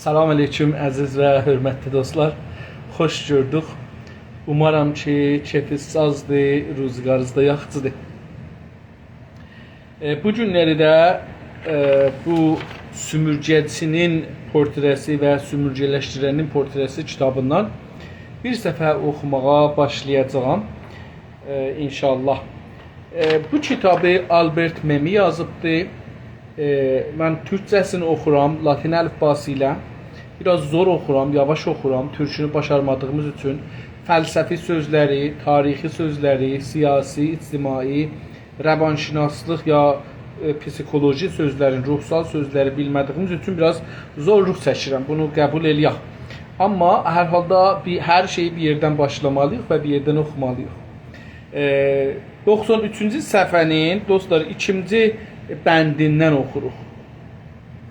Salam aleyküm əziz və hörmətli dostlar. Xoş gördük. Umarım ki keyfiniz sazdır, rüzgarınız da yaxşıdır. Bu günləri də bu sümürgəçinin portresi və sümürgələşdirənin portresi kitabından bir səfər oxumağa başlayacağam inşallah. Bu kitabı Albert Memmi yazıbdır. Mən türkcəsini oxuram, latin əlifbası ilə. Biraz zor oxuram, yavaş oxuram, türkünü başarmadığımız üçün fəlsəfi sözləri, tarixi sözləri, siyasi, ictimai, rəvanşünaslıq ya psixoloji sözlərin, ruhsal sözləri bilmədiyimiz üçün biraz zorluq çəkirəm. Bunu qəbul eləyək. Amma hər halda hər şeyi bir yerdən başlamalıyıq və bir yerdən oxumalıyıq. 93-cü səhifənin dostlar ikinci bəndindən oxuruq.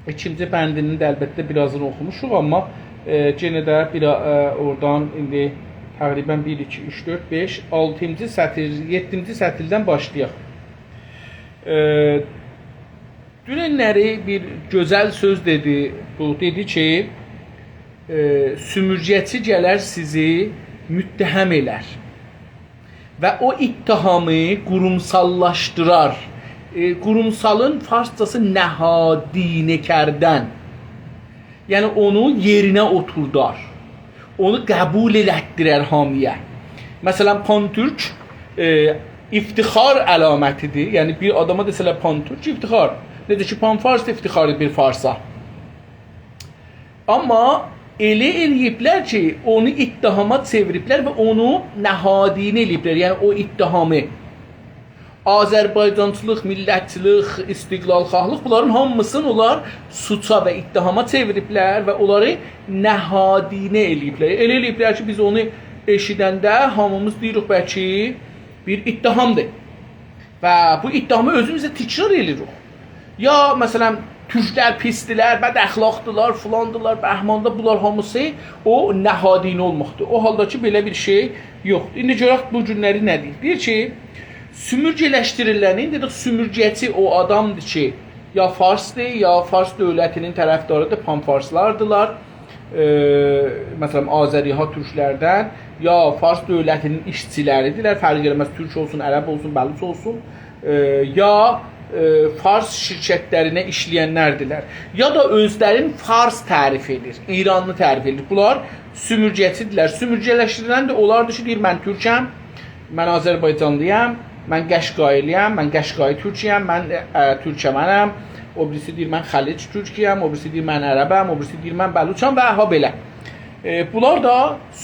İkinci bəndinin də əlbəttə birazını oxumuşuq, amma yenə də oradan indi təqribən 1, 2, 3, 4, 5, 6-cı sətir, 7-ci sətirdən başlayaq. Dünənləri bir gözəl söz dedi. Bu dedi ki, sümürgəçi gələr sizi müttəhəm elər və o ittihamı qurumsallaşdırar. Qurumsalın farsçası nəhadinə kərdən. Yəni onu yerinə oturdar. Onu qəbul elətdirər hamiyə. Məsələn, Pantürk iftixar əlamətidir. Yəni bir adama desələr Pantürk iftixar. Necə ki, Panfars iftixarı bir farsa. Amma elə eləyiblər ki, onu ittihama çeviriblər və onu nəhadinə eləyiblər. Yəni o ittihamı. Azərbaycançılıq, millətçilik, istiqlalxahlıq bunların hamısını onlar suça və ittihama çeviriblər və onları nəhadinə eləyiblər. Elə eləyiblər ki, biz onu eşidəndə hamımız deyirik bəlkə bir ittihamdır. Və bu ittihamı özümüzə təkrar edirik. Ya məsələn, türklər pisdilər, bəd əxlaqdılar, filandılar, bəhmanda bunlar hamısı o nəhadinə olmaqdır. O halda ki, belə bir şey yoxdur. İndi görək bu günləri nə deyir? Deyir ki, sümürgələşdirilənin dedik, sümürgəçi o adamdır ki, ya Farsdır, ya Fars dövlətinin tərəfdarıdır, Panfarslardılar. Məsələn, Azəriha türklərdən, ya Fars dövlətinin işçiləridirlər, fərq eləməz, türk olsun, ərəb olsun, bəluç olsun, ya Fars şirkətlərinə işləyənlərdirlər, ya da özlərin Fars tərif edir, İranlı tərif edir. Bunlar sümürgəçidirlər. Sümürgələşdirilən də onlardır ki, deyir, mən türkəm, mən Azərbaycanlıyam, mən Qəşqailiyəm, mən Qəşqai türkiyəm, mən türkəmənəm, o birisi deyir, mən Xəlic türkiyəm, o birisi deyir, mən ərəbəm, o birisi deyir, mən bəluçam və ha belə. Bunlar da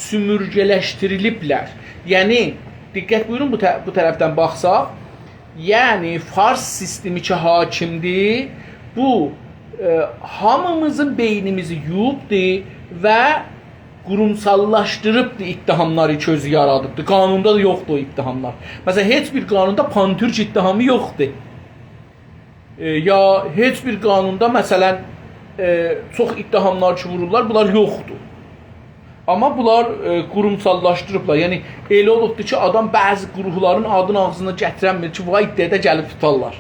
sümürgələşdiriliblər. Yəni, diqqət buyurun bu tərəfdən baxsaq, yəni Fars sistemi ki hakimdir, bu hamımızın beynimizi yuyubdur və qurumsallaşdırıbdır ittihamları ki özü yaradıbdır. Qanunda da yoxdur o ittihamlar. Məsələn, heç bir qanunda Pantürk ittihamı yoxdur. Ya heç bir qanunda məsələn çox ittihamlar ki vururlar, bunlar yoxdur. Amma bunlar qurumsallaşdırıblar. Yəni elə olubdur ki, adam bəzi qurumların adını ağzına gətirənmir ki, vay dədə gəlib tutarlar.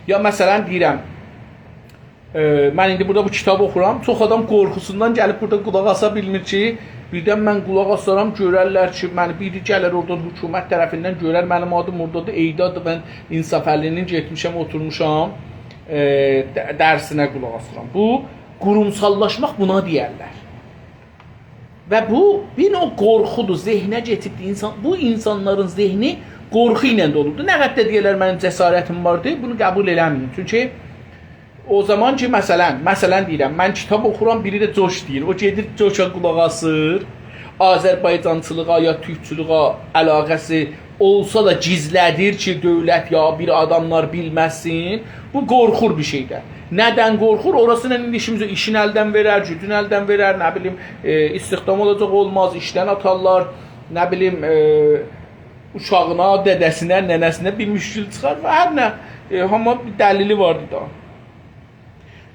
Ya məsələn deyirəm, mən indi burada bu kitabı oxuram, çox adam qorxusundan gəlib burada qulaq asa bilmir ki, birdən mən qulaq asaram, görərlər ki, məni biri gələr oradan hökumət tərəfindən görər, mənim adım oradadır, Eydadır, mən İnsaf Əlinin getmişəm, oturmuşam, dərsinə qulaq asıram. Bu, qurumsallaşmaq buna deyərlər. Və bu, bir o qorxudur, zehnə getibdir. Bu insanların zehni qorxu ilə dolubdur. Nə qədər deyirlər, mənim cəsarətim vardır, bunu qəbul eləməyin. Çünki o zaman ki, məsələn deyirəm, mən kitab oxuram, biri də coş deyir. O gedir, coşa qulaq asır, Azərbaycançılığa ya türkçülüğa əlaqəsi olsa da gizlədir ki, dövlət ya bir adamlar bilməsin. Bu qorxur bir şeydə. Nədən qorxur? Orasıyla indi işin əldən verər, gücün əldən verər, nə bilim, istihdam olacaq olmaz, işdən atarlar, nə bilim, uşağına, dədəsinə, nənəsinə bir müşkül çıxar və hər nə, amma bir dəlili vardı da.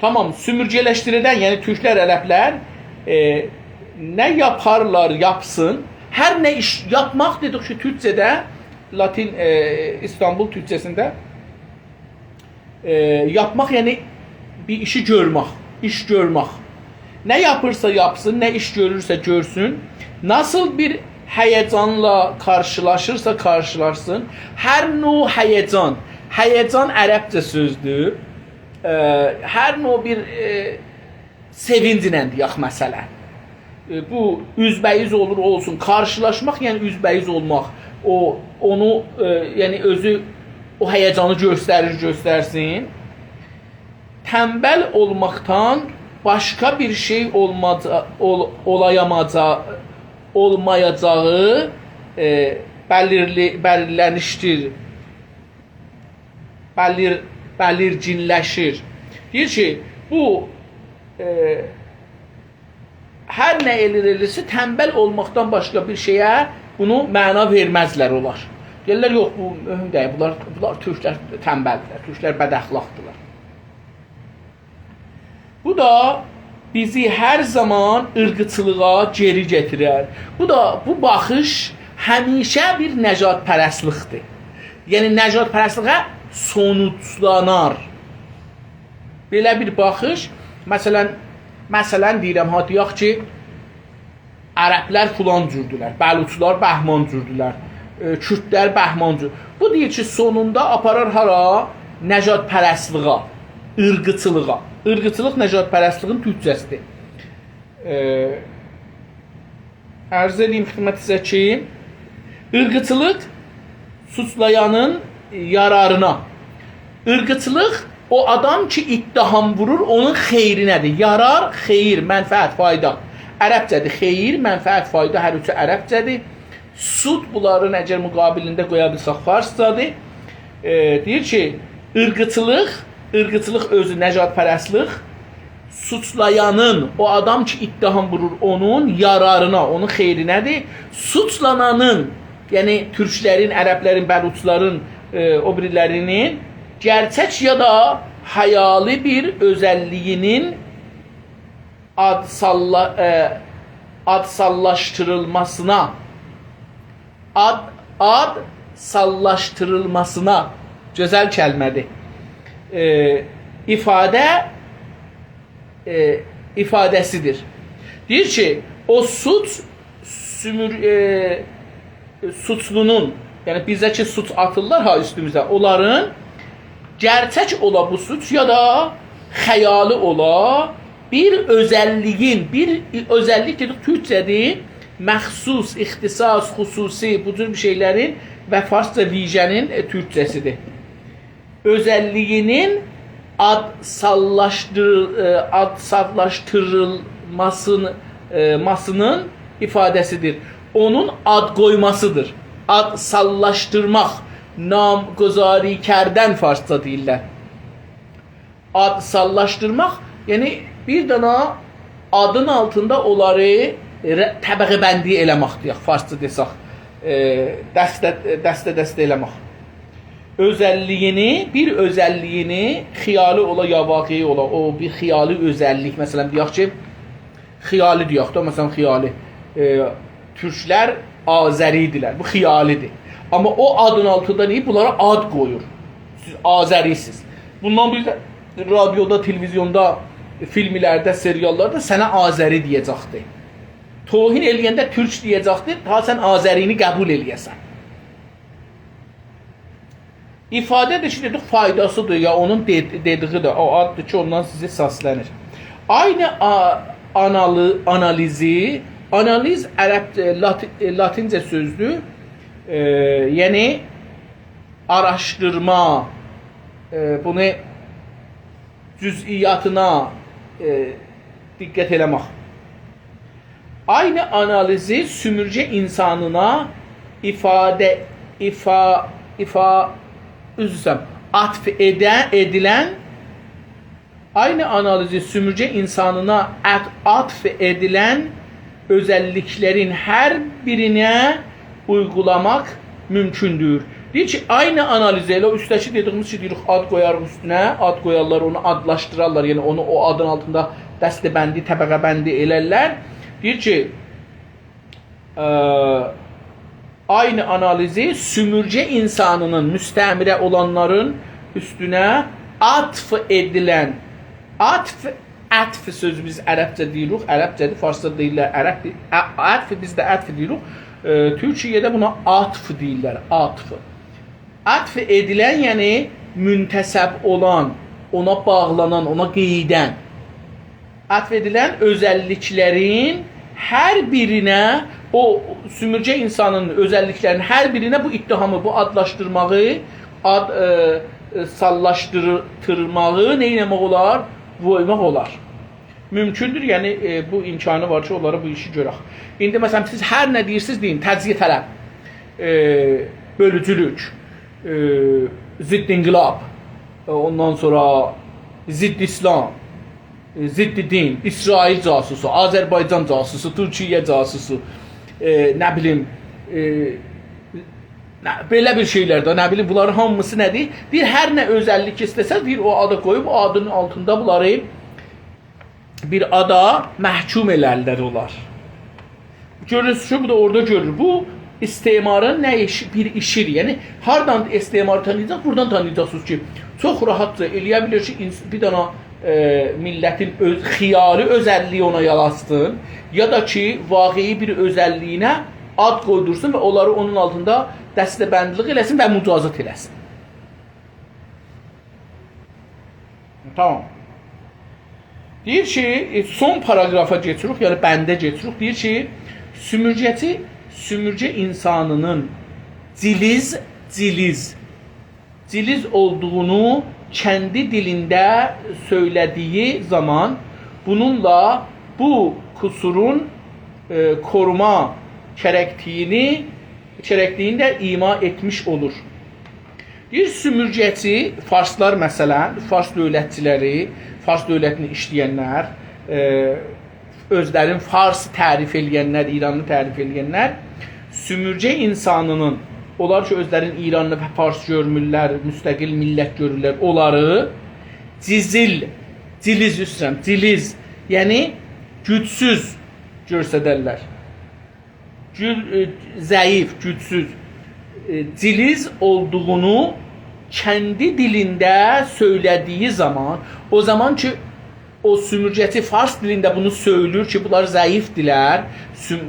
Tamam, sümürgələşdirilən, yəni türklər, ərəblər nə yaparlar, yapsın, hər nə iş yapmaq dedik ki, türkçədə, latin İstanbul türkçəsində yapmaq, yəni bir işi görmək, iş görmək. ne yapırsa yapsın, ne iş görürse görsün, nasıl bir heyecanla karşılaşırsa karşılaşsın, her növ heyecan, heyecan Ərəbcə sözdür, hər növ bir sevinclə deyək məsələn. Bu üzbəyiz olur olsun, karşılaşmaq yəni üzbəyiz olmaq, onu yəni özü o heyecanı göstərsin. Tembel olmaktan başka bir şey olmayacağı belirginləşir. Deyir ki, bu her ne elirlisi tembel olmaktan başka bir şeye bunu məna verməzlər olar. Deyirlər, yox, bu mühüm deyil, bunlar türklər tembeldirlər, türklər bədəxlaqdırlar. Bu da bizi her zaman ırqçılığa geri getirir. Bu baxış həmişə bir nəcatpərəstlikdir. Yəni nəcatpərəstliyə sonuçlanar. Belə bir baxış, məsələn deyirəm, deyək ki, Ərəblər filan cürdülər, Bəluçlar bəhman cürdülər, Kürdlər bəhman cürdülər. Bu deyir ki, sonunda aparar hara? Nəcatpərəstliyə, ırqçılığa. Irqçılıq nəcatpərəstliyin türkçəsidir. Ərz edeyim xidmətinizə ki, ırqçılıq suçlayanın yararına. Irqçılıq o adam ki ittiham vurur, onun xeyrinədir. Yarar, xeyir, mənfəət, fayda. Ərəbcədir, xeyir, mənfəət, fayda hər üçü ərəbcədir. Sud bunların əgər müqabilində qoya bilsək farscadır. Deyir ki, ırqçılıq özü nəcatpərəstlik, suçlayanın, o adam ki ittiham vurur, onun yararına, onun xeyrinədir. Suçlananın, yəni türklərin, ərəblərin, bəluçların, o birilərinin gerçək ya da hayali bir özəlliyinin adsallaşdırılmasına gözəl kəlmədir. İfadəsidir. Deyir ki, o suçlunun, yəni bizə ki suç atırlar ha üstümüzə, onların gerçək ola bu suç ya da xəyali ola bir özəlliyin, bir özəllik dedik türkçədir, məxsus, ixtisas, xüsusi bu cür bir şeylərin və farsca vicənin türkçəsidir. Özəlliyinin adsallaşdırılmasının ifadəsidir. Onun ad qoymasıdır. Adsallaşdırmaq, namgozari kərdən farsça deyirlər. Adsallaşdırmaq, yəni bir dana adın altında onları təbəqəbəndi eləmək deyək, farsça desək, dəstə eləmək. Özəlliyini, bir özəlliyini xiyali ola ya vaqei ola, o bir xiyali özəllik, məsələn deyək ki, xiyali deyək də, məsələn xiyali, türklər Azəridirlər, bu xiyalidir. Amma o adın altında neyib? Bunlara ad qoyur. Siz Azərisiniz. Bundan bir radioda, televizyonda, filmlərdə, seriallarda sənə Azəri deyəcəkdir. Tohin eləyəndə türk deyəcəkdir, ta sən Azərini qəbul eləyəsən. İfadə ki, dedik, faydasıdır ya onun dediğidir, o addır ki, ondan sizi səslənir. Aynı analiz latincə sözdür, yəni araşdırma, bunu cüz'iyyatına diqqət eləmək. Aynı analizi sümürcə insanına atf edilən, aynı analizi sümürcə insanına atf edilən özəlliklərin hər birinə uygulamaq mümkündür. Deyir ki, aynı analizi elə üstəki dediyimiz ki, deyirik, ad qoyarıq üstünə, ad qoyarlar, onu adlaşdırarlar, yəni onu o adın altında dəstəbəndi, təbəqəbəndi elərlər. Deyir ki, aynı analizi sümürcə insanının, müstəmirə olanların üstünə atf edilən, atf ətf sözü biz ərəbcə deyirik, ərəbcədir, farsda deyirlər, ərəbdir. Ətf biz də ətf deyirik. Türkiyədə buna atf deyirlər, atf. Atf edilən, yəni müntəsəb olan, ona bağlanan, ona qeydən, atf edilən özəlliklərin hər birinə, o sümürcə insanın özəlliklərinin hər birinə bu ittihamı, bu adlaşdırmağı, sallaşdırmağı nə etmək olar? Qoymaq olar. Mümkündür, yəni bu imkanı var ki, onlara bu işi görək. İndi məsələn, siz hər nə deyirsiniz deyin, təcziyə tələb, bölücülük, zidd-inqilab, ondan sonra zidd-İslam, zidd-din, İsrail casusu, Azərbaycan casusu, Türkiyə casusu, nə bilim, belə bir şeylər də, nə bilim, bunların hamısı nədir? Bir hər nə özəllik istəsəz, bir o adı qoyub, o adının altında bunları bir ada məhkum elərlər olar. Görürsünüz ki, bu da orada görür. Bu istemarın nə bir işidir. Yəni, hardan istemarı tanıyacaq? Buradan tanıyacaqsınız ki, çox rahatca eləyə bilir ki, bir dana millətin xiyali özəlliyi ona yalasın, ya da ki, vaqei bir özəlliyinə ad qoydursun və onları onun altında dəstəbəndlik eləsin və mücazat eləsin. Tamam. Deyir ki, son paragrafa geçirik, yəni bəndə geçirik. Deyir ki, sümürcə insanının ciliz olduğunu kendi dilində söylediği zaman bununla bu kusurun koruma gerektiğini de ima etmiş olur. Bir sümürgəçi, farslar məsələn, fars dövlətçiləri, fars dövlətini işləyənlər, özlərin fars tərif eləyənlər, İranını tərif eləyənlər, sümürcə insanının, onlar ki, özlərin İranını və fars görmürlər, müstəqil millət görürlər, onları ciliz, yəni gücsüz görsədərlər. Zəif, gücsüz, ciliz olduğunu kendi dilində söylediği zaman, o zaman ki, o sümürgəçi fars dilində bunu söylür ki, bunlar zəifdirlər,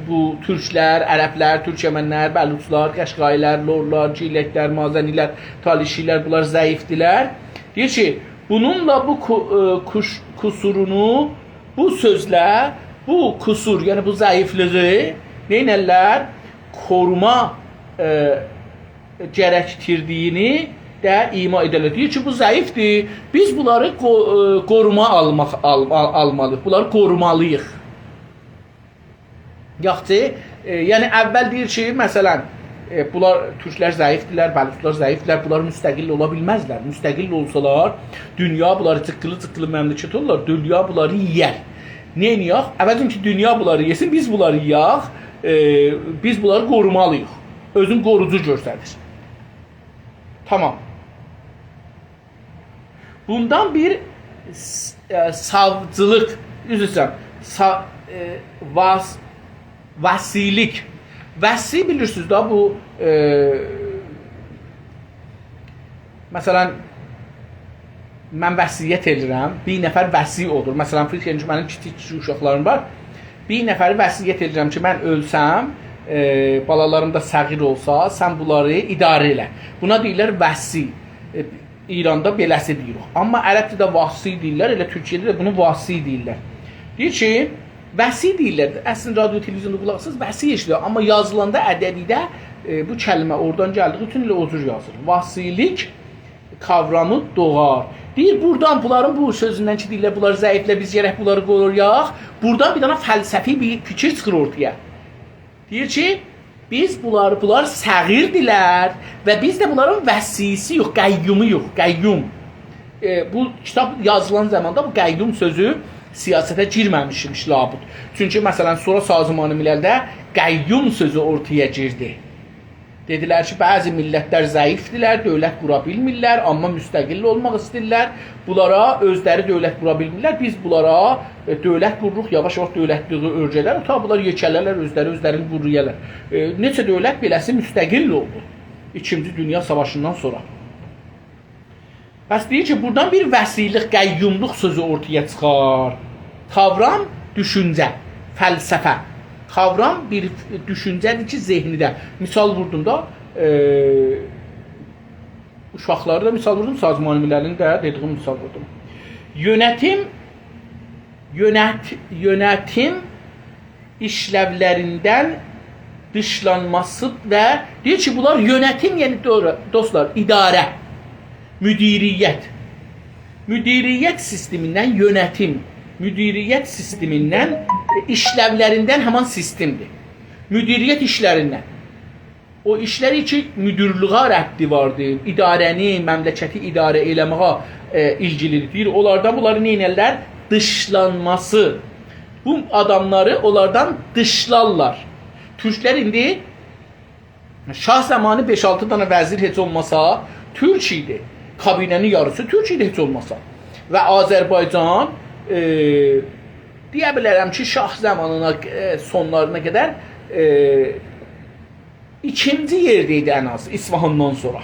bu türklər, ərəblər, türkəmənlər, bəluçlar, qəşqailər, lorlar, ciləklər, mazənilər, talişilər, bunlar zəifdirlər. Deyir ki, bununla bu kusurunu, bu sözlə, bu kusur, yəni bu zəifliği neynərlər? Koruma gerektirdiğini də ima edərlər. Deyir ki, bu zəifdir, biz bunları qoruma almalıyıq, bunları qorumalıyıq. Yaxçı, yəni əvvəl deyir ki, məsələn, bunlar türklər zəifdirlər, bəluçlar zəifdirlər, bunlar müstəqil ola bilməzlər. Müstəqil olsalar, dünya bunları cıqqılı məmləkət olurlar, dünya bunları yiyər. Nə yiyək? Əvvəlcə ki, dünya bunları yesin, biz bunları yiyək, biz bunları qorumalıyıq. Özün qorucu göstərir. Tamam. Bundan bir savcılıq, üzrüsəm, vəsilik. Vəsi bilirsiniz da bu, məsələn, mən vəsiyyət edirəm, bir nəfər vəsi olur. Məsələn, mənim kiçik uşaqlarım var. Bir nəfəri vəsiyyət edirəm ki, mən ölsəm, balalarım da səğir olsa, sən bunları idarə elə. Buna deyirlər vəsi. İranda beləsi deyirik. Amma ərəbcədə vasi deyirlər, elə Türkiyədə də bunu vasi deyirlər. Deyir ki, vəsi deyirlər. Əslində radio, televizyonda qulaqsız vəsi eşilir. Amma yazılanda ədəbidə bu kəlmə oradan gəldiği üçün elə o cür yazılır. Vasilik kavramı doğar. Deyir, buradan bunların bu sözündən ki, deyirlər, bunlar zəiflə, biz gərək bunları qoruyaq. Buradan bir dana fəlsəfi bir fikir çıxır ortaya. Deyir ki, bunlar səğirdirlər və biz də bunların vəsisi yox, qəyyumu yox, qəyyum. Bu kitab yazılan zamanda bu qəyyum sözü siyasətə girməmişmiş labud. Çünki məsələn, sonra Sazıman-ı Miləldə qəyyum sözü ortaya girdi. Dedilər ki, bəzi millətlər zəifdirlər, dövlət qura bilmirlər, amma müstəqil olmaq istəyirlər. Bunlara özləri dövlət qura bilmirlər. Biz bunlara dövlət qururuq, yavaş-yavaş dövlətliği örgələr, ta bunlar yekələrlər, özlərini quruyarlar. Neçə dövlət beləsi müstəqil oldu 2-ci Dünya Savaşından sonra. Bəs deyir ki, buradan bir vəsilik, qəyyumluq sözü ortaya çıxar. Kavram, düşüncə, fəlsəfə. Kavram bir düşüncədir ki, zehnidə. Misal vurdum da, uşaqları da misal vurdum, sazmanimilərini də dediyim misal vurdum. Yönetim işlevlerinden dışlanması ve diyor ki bunlar yönetim, yani doğru dostlar, idare, müdiriyyət sisteminden yönetim, müdiriyyət sisteminden işlevlerinden hemen sistemdir. Müdiriyyət işlerinden. O işler için müdürlüğe rəddi vardır. İdarəni, məmləkəti idarə eləməyə ilgilidir. Onlardan bunları neynərlər? Dışlanması. Bu adamları onlardan dışlarlar. Türkler indi şah zamanı 5-6 tane vəzir heç olmasa Türk idi. Kabinenin yarısı Türk idi heç olmasa. Və Azərbaycan deyə bilərəm ki, şah zamanına sonlarına qədər ikinci yerdeydi en az İsfahandan sonra.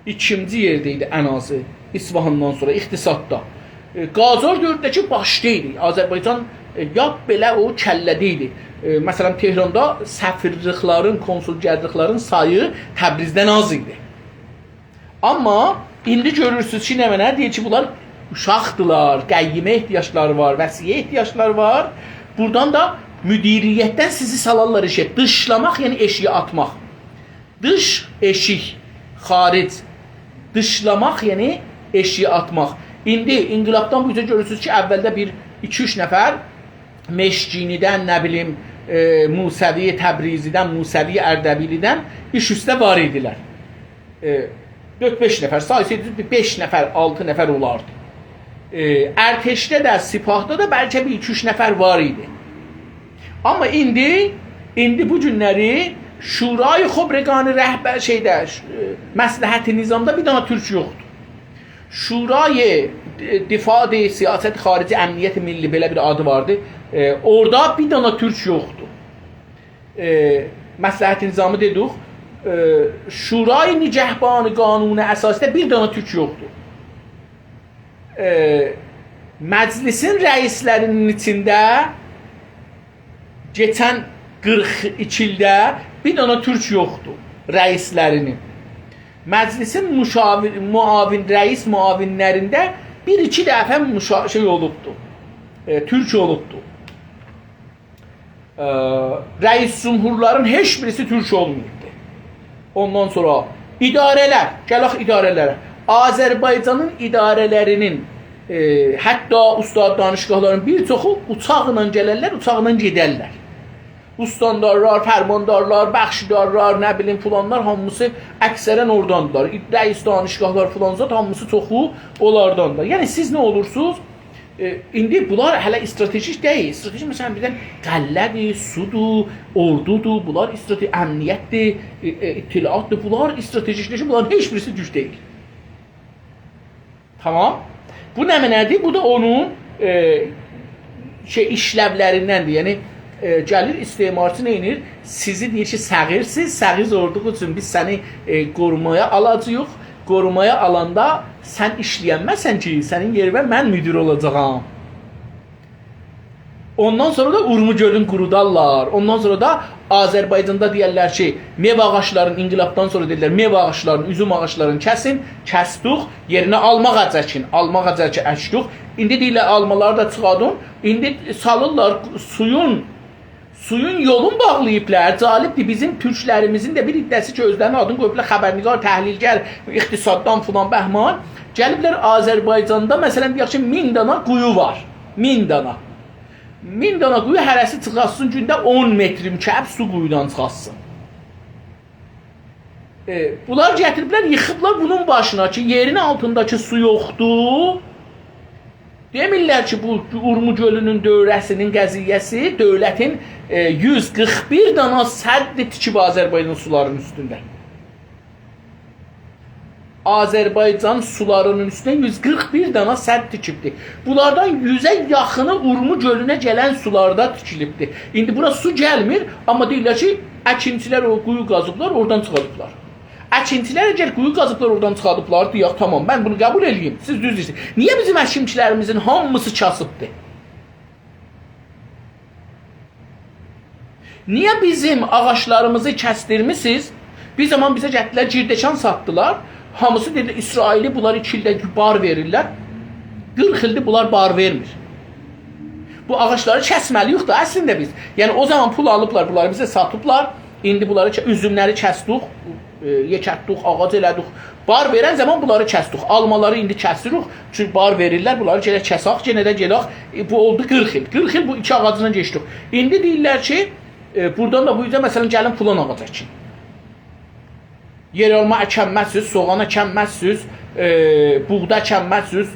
İkinci yerdeydi en azı İsfahandan sonra iqtisadda. Qacar dövründəki başda idi. Azərbaycan ya belə o kəllədə idi. Məsələn Tehranda səfirliklərin, konsulgərliklərin sayı Təbrizdən az idi. Amma indi görürsünüz ki, nə mənə deyir ki, bunlar uşaqdılar, qəyyimə ehtiyaçları var, vəsiyə ehtiyaçları var. Buradan da müdiriyyətdən sizi salarlar işe. Dışlamaq, yəni eşiyə atmaq. Dış eşik, xaric. Dışlamaq, yəni eşiyə atmaq. İndi inqilabdan bu yüzden görürsünüz ki, əvvəldə bir 2-3 nəfər Meşginidən, nə bilim, Musəvi Təbrizidən, Musəvi Ərdəbilidən iş üstə var idilər. 4-5 nəfər, sayısıydı 5 nəfər, 6 nəfər olardı. Ərteşdə də, Sipahda da bəlkə bir 2-3 nəfər var idi. Amma indi bu günləri Şurayı Xobreqani rəhbər məsləhəti nizamda bir dana Türk yoxdur. Şurayı Difad-ı Siyasət Xarici Əmniyyət Milli belə bir adı vardı. Orada bir dana Türk yoxdur. Məsləhəti nizamı dedik. Şurayı Nicəhbanı qanunu əsasında bir dana Türk yoxdur. Məclisin rəislərinin içində geçən 42 ildə bir dana Türk yoxdur rəislərinin. Məclisin rəis müavinlərində 1-2 dəfə olubdur. Türk olubdur. Rəis cumhurların heç birisi Türk olmayıbdır. Ondan sonra idarələr, gələk idarələrə. Azərbaycanın idarələrinin hətta ustad danışqahların bir çoxu uçaqla gələrlər, uçaqla gedərlər. Ustandarlar, fərmandarlar, bəxşidarlar, nə bilim filanlar hamısı əksərən oradandılar. Rəis danışqahlar filanzat hamısı çoxu onlardandır. Yəni siz nə olursunuz? İndi bunlar hələ stratejik deyil. Stratejik məsələn birdən qəllədir, sudur, ordudur, bunlar stratejik əmniyyətdir, ittilaatdır. Bunlar stratejikləşir, bunların heç birisi düz deyil. Tamam. Bu nə mənədir? Bu da onun işləvlərindəndir. Yəni gəlir istemarçı neynir? Sizi deyir ki, səğirsiz, səğir olduğu üçün biz səni qorumaya alacağıq. Qorumaya alanda sən işləyənməsən ki, sənin yerinə mən müdir olacağam. Ondan sonra da Urmugölün qurudarlar. Ondan sonra da Azərbaycanda deyərlər ki, mev ağaçların inqilabdan sonra deyirlər, mev ağaçların, üzüm ağaçlarını kəsin, kəsdik, yerinə almaq əcəkin, almaq əcəki əkdik. İndi deyirlər almaları da çıxadın. İndi salırlar suyun yolun bağlayıblar. Calibdir, bizim türklərimizin də bir iddəsi ki, özlərinin adını qoyublar, xəbərnigar, təhlilgər, iqtisaddan filan bəhman. Gəliblər Azərbaycanda, məsələn, deyək ki, 1000 dana quyu var. 1000 dana. 1000 dana quyu hərəsi çıxasın, gündə 10 metr mükəb su quyudan çıxasın. Bunlar gətiriblər, yıxıblar bunun başına ki, yerin altındakı su yoxdur. Demirlər ki, bu Urmugölünün dövrəsinin qəziyyəsi dövlətin 141 dana səddi tikib Azərbaycan sularının üstündə. Azərbaycan sularının üstündə 141 dana sədd tikibdir. Bunlardan 100'ə yaxını Urmugölünə gələn sularda tikilibdir. İndi bura su gəlmir, amma deyirlər ki, əkinçilər o quyu qazıblar, oradan çıxarıblar. Əkinçilər əgər quyu qazıblar oradan çıxardıblar, deyək, tamam, mən bunu qəbul edeyim. Siz düz deyirsiniz. Niyə bizim əkinçilərimizin hamısı kasıbdır? Niyə bizim ağaçlarımızı kəsdirmisiniz? Bir zaman bizə gəldilər, girdekan satdılar. Hamısı dedi, İsraili bunlar 2 ildə bar verirlər. 40 ildir bunlar bar vermir. Bu ağaçları kəsməliyik da əslində biz. Yəni o zaman pul alıblar, bunları bizə satıblar. İndi bunları üzümləri kəsdik, yekətdik, ağac elədik. Bar verən zaman bunları kəsdik. Almaları indi kəsirik. Çünki bar verirlər. Bunları gələ kəsək, yenə də gələk. Bu oldu 40 il. 40 il bu 2 ağacından keçdik. İndi deyirlər ki, buradan da bu yüzden məsələn gəlin pulan ağac əkin. Yer alma əkənməzsiniz, soğan əkənməzsiniz, buğda əkənməzsiniz,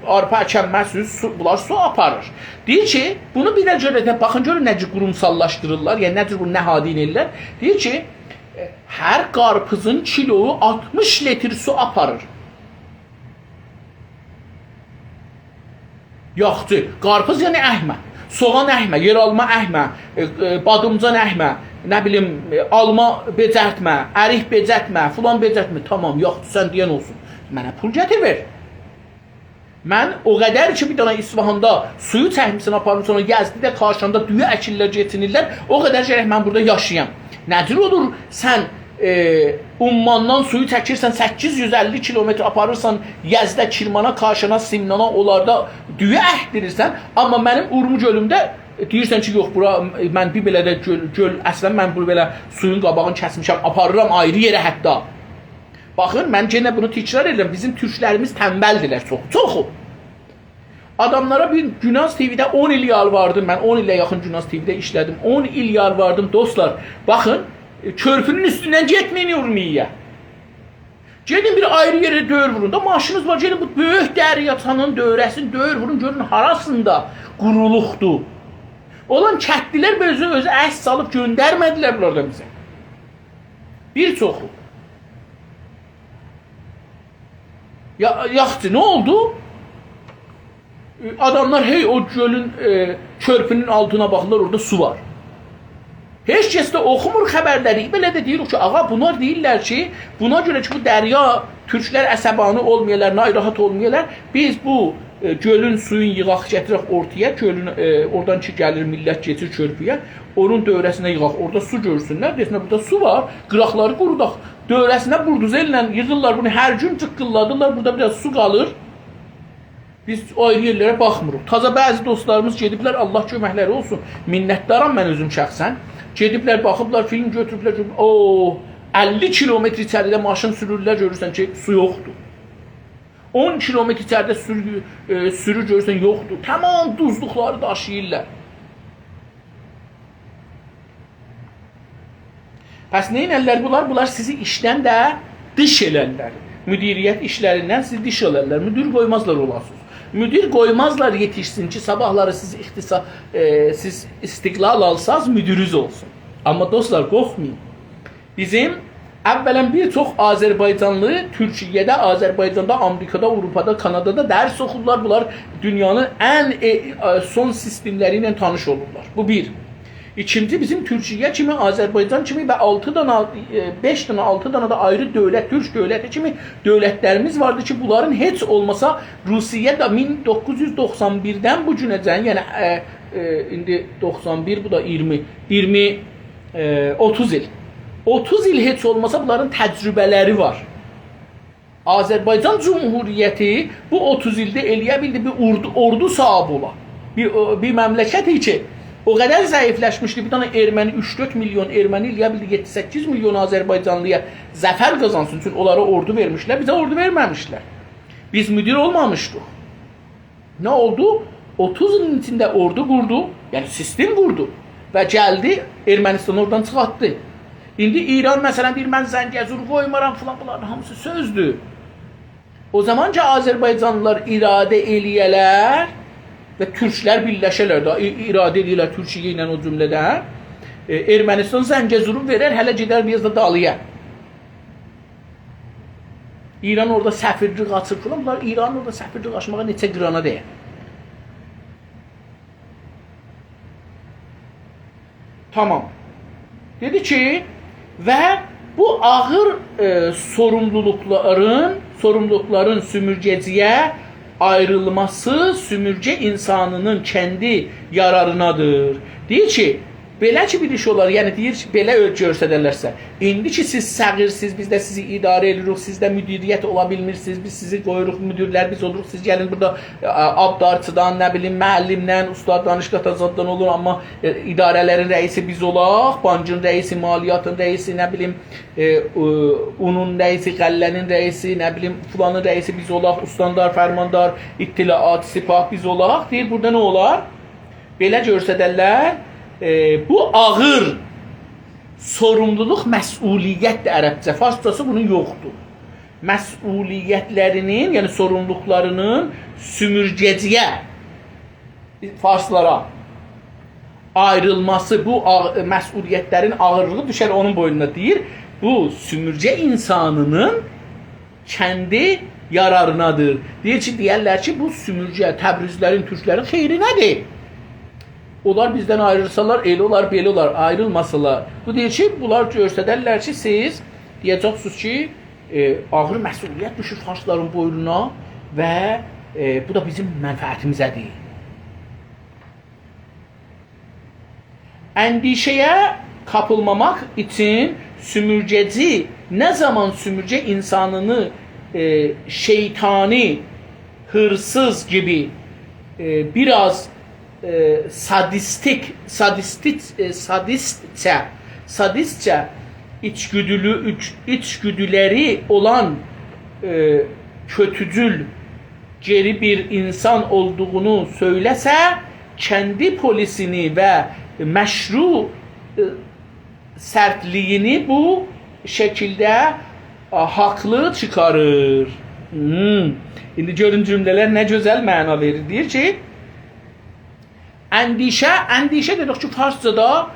arpa əkənməzsiniz, bunlar su aparır. Deyir ki, bunu bir də görək, baxın görün necə qurumsallaşdırırlar, yəni necə bu nəhadin ellər. Deyir ki, hər qarpızın kiloyu 60 litr su aparır. Yaxşı, qarpız yəni əhmə. Soğan əhmə, yer alma əhmə, badımcan əhmə, nə bilim, alma becərtmə, ərik becərtmə, filan becərtmə. Tamam, yoxdur, sən deyən olsun. Mənə pul gətir ver. Mən o qədər ki, bir dana İsfahanda suyu çəkmişsin, aparım, sonra Yazdidə, Karşanda düyə əkillər, geçinirlər, o qədər gərək mən burada yaşayam. Nədir olur, sən Ummandan suyu çəkirsən, 850 kilometr aparırsan, Yazdə, Kirmana, Karşana, Simnana, onlarda düyə əhdirirsən, amma mənim Urmu gölümdə deyirsən ki, yox, bura, mən bir belə də göl, əslən mən bu belə suyun qabağını kəsmişəm, aparıram ayrı yerə hətta. Baxın, mən yenə bunu təkrar edirəm, bizim türklərimiz tənbəldirlər çoxu. Adamlara bir Günaz TV'də 10 il yalvardım, mən 10 ilə yaxın Günaz TV'də işlədim, 10 il yalvardım dostlar, baxın, körpünün üstündən getməyin Urmiyə. Gedin bir ayrı yerə döyür vurun da, maşınız var, gedin bu böyük dəryaçanın dövrəsini döyür vurun, görün harasında quruluqdur. Olan kətdilər özü əks salıb göndərmədilər bunlardan bizə. Bir çoxu. Yaxşı, nə oldu? Adamlar hey o gölün, körpünün altına baxırlar, orada su var. Heç kəs də oxumur xəbərləri. Belə də deyirik ki, ağa bunlar deyirlər ki, buna görə ki bu dərya türklər əsəbani olmayalar, narahat olmayalar. Biz bu gölün suyun yığaq gətirək ortaya, gölün oradan ki gəlir millət getir körpüyə, onun dövrəsinə yığaq, orada su görsünlər. Desinlər burada su var, qıraqları qurudaq. Dövrəsinə burduzellə yığırlar bunu, hər gün cıqqılladılar, burada biraz su qalır. Biz ayrı yerlərə baxmırıq. Taza bəzi dostlarımız gediblər, Allah köməkləri olsun. Minnətdaram mən özüm şəxsən. Gediblər, baxıblar, film götürüblər, 50 kilometr içəridə maşın sürürlər, görürsən ki, su yoxdur. 10 kilometr içəridə sürü görürsən, yoxdur. Tamam duzluqları daşıyırlar. Bəs nə inərlər bunlar? Bunlar sizi işdən də dış elərlər. Müdiriyyət işlərindən sizi dış elərlər. Müdür qoymazlar olasınız. Müdür qoymazlar yetişsin ki, sabahları siz istiqlal alsaz, müdürüz olsun. Amma dostlar, qorxmayın. Bizim əvvələn bir çox Azərbaycanlı Türkiyədə, Azərbaycanda, Amerikada, Avropada, Kanadada dərs oxurlar. Bunlar dünyanın ən son sistemləri ilə tanış olurlar. Bu bir. İkinci, bizim Türkiyə kimi, Azərbaycan kimi və 5 dənə, 6 dənə də ayrı dövlət, Türk dövləti kimi dövlətlərimiz vardı ki, bunların heç olmasa Rusiya da 1991-dən bu günəcən, yəni indi 91, bu da 30 il. 30 il heç olmasa bunların təcrübələri var. Azərbaycan Cumhuriyyəti bu 30 ildə eləyə bildi, bir ordu sahibi ola. Bir məmləkət ki, o qədər zəifləşmişdi, bir dənə erməni 3-4 milyon erməni eləyə bildi, 7-8 milyon Azərbaycanlıya zəfər qazansın üçün onlara ordu vermişlər, bizə ordu verməmişlər. Biz müdir olmamışdıq. Nə oldu? 30 ilin içində ordu qurdu, yəni sistem qurdu və gəldi Ermənistan oradan çıxartdı. İndi İran məsələn deyir, mən Zəngəzur qoymaram filan, bunların hamısı sözdür. O zaman ki Azərbaycanlılar iradə eləyələr və türklər birləşələr də, iradə eləyələr Türkiyə ilə o cümlədən, Ermənistan Zəngəzuru verər, hələ gedər biraz da dalıya. İran orada səfirlik açır filan, bunlar İranın orada səfirlik açmağa neçə qırana deyər. Tamam. Dedi ki, və bu ağır sorumlulukların sümürgeciye ayrılması sümürge insanının kendi yararınadır. Deyir ki, belə ki bir iş olar, yəni deyir, belə görsədərlərsə, indi ki siz səğirsiniz, biz də sizi idarə edirik, siz də müdiriyyət ola bilmirsiniz, biz sizi qoyuruq, müdirlər biz oluruq, siz gəlin burada abdarçıdan, nə bilim, müəllimdən, ustad, danışqatazaddan olur, amma idarələrin rəisi biz olaq, bankın rəisi, maliyyatın rəisi, nə bilim, unun rəisi, qəllənin rəisi, nə bilim, filanın rəisi biz olaq, ustandar, fərmandar, ittilaat, sipah biz olaq, deyir, burada nə olar? Belə görsədərlər, bu ağır sorumluluk, məsuliyyətdir ərəbcə. Farsçası bunun yoxdur. Məsuliyyətlərinin, yəni sorumluluklarının sümürgeciyə, farslara ayrılması, bu məsuliyyətlərin ağırlığı düşər onun boynuna deyir. Bu sümürgə insanının kendi yararınadır. Deyirlər ki, bu sümürgə, Təbrizlərin, Türklərin xeyri nədir? Onlar bizdən ayrılsalar, elə olar, belə olar, ayrılmasalar. Bu deyir ki, bunlar görsədərlər ki, siz deyəcəksiniz ki, ağır məsuliyyət düşür farsların boynuna və bu da bizim mənfəətimizədir. Əndişəyə kapılmamak için sümürgeci ne zaman sümürge insanını şeytani, hırsız gibi biraz sadistçe içgüdüleri olan kötücül geri bir insan olduğunu söylese kendi polisini ve meşru sertliğini bu şekilde haklı çıkarır. İndi görün cümleler ne güzel mana verir. Deyir ki endişe dedik ki Farsçada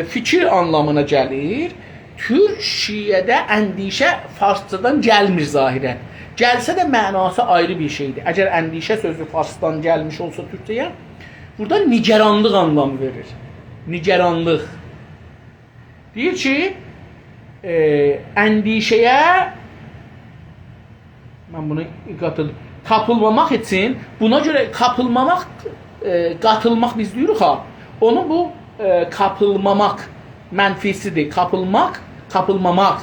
fikir anlamına gelir. Türkçe'de endişe Farsçadan gelmir zahiren. Gelse de manası ayrı bir şeydir. Eğer endişe sözü Farsçadan gelmiş olsa Türkçe'ye burada nigeranlık anlamı verir. Nigeranlık. Deyir ki endişeye ben bunu kapılmamak için buna göre kapılmamak katılmak biz diyoruz ha. Onu bu kapılmamak mənfisidir. Kapılmamak.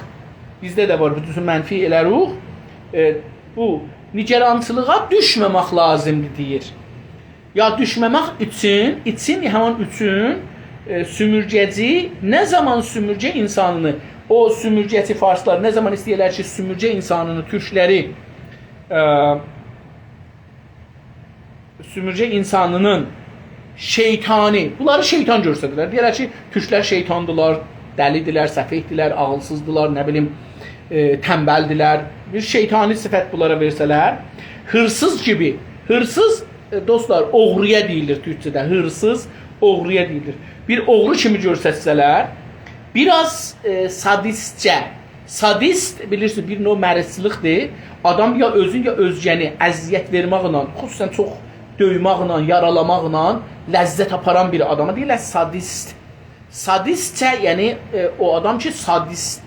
Bizde de var bütün menfi elərik. Bu nigerançılığa düşmemek lazımdır deyir. Ya düşmemek için hemen üçün sümürgeci ne zaman sümürge insanını o sümürgeci Farslar ne zaman istəyirlər ki sümürge insanını Türkləri sümürge insanının şeytani bunları şeytan görsədilər. Deyirlər ki Türklər şeytandılar, dəlidirlər, səfehdilər, ağılsızdılar, nə bilim tembeldiler. Bir şeytani sifət bunlara versələr, hırsız gibi. Hırsız dostlar oğruya deyilir Türkçədə. Hırsız oğruya deyilir. Bir oğru kimi görsətsələr, biraz sadist bilirsiniz bir növ mərəslilikdir. Adam ya özün ya özgəni əziyyət verməklə, xüsusən çox döyməklə, yaralamaqla ləzzət aparan bir adama deyirlər sadist. Sadistcə yəni o adam ki sadist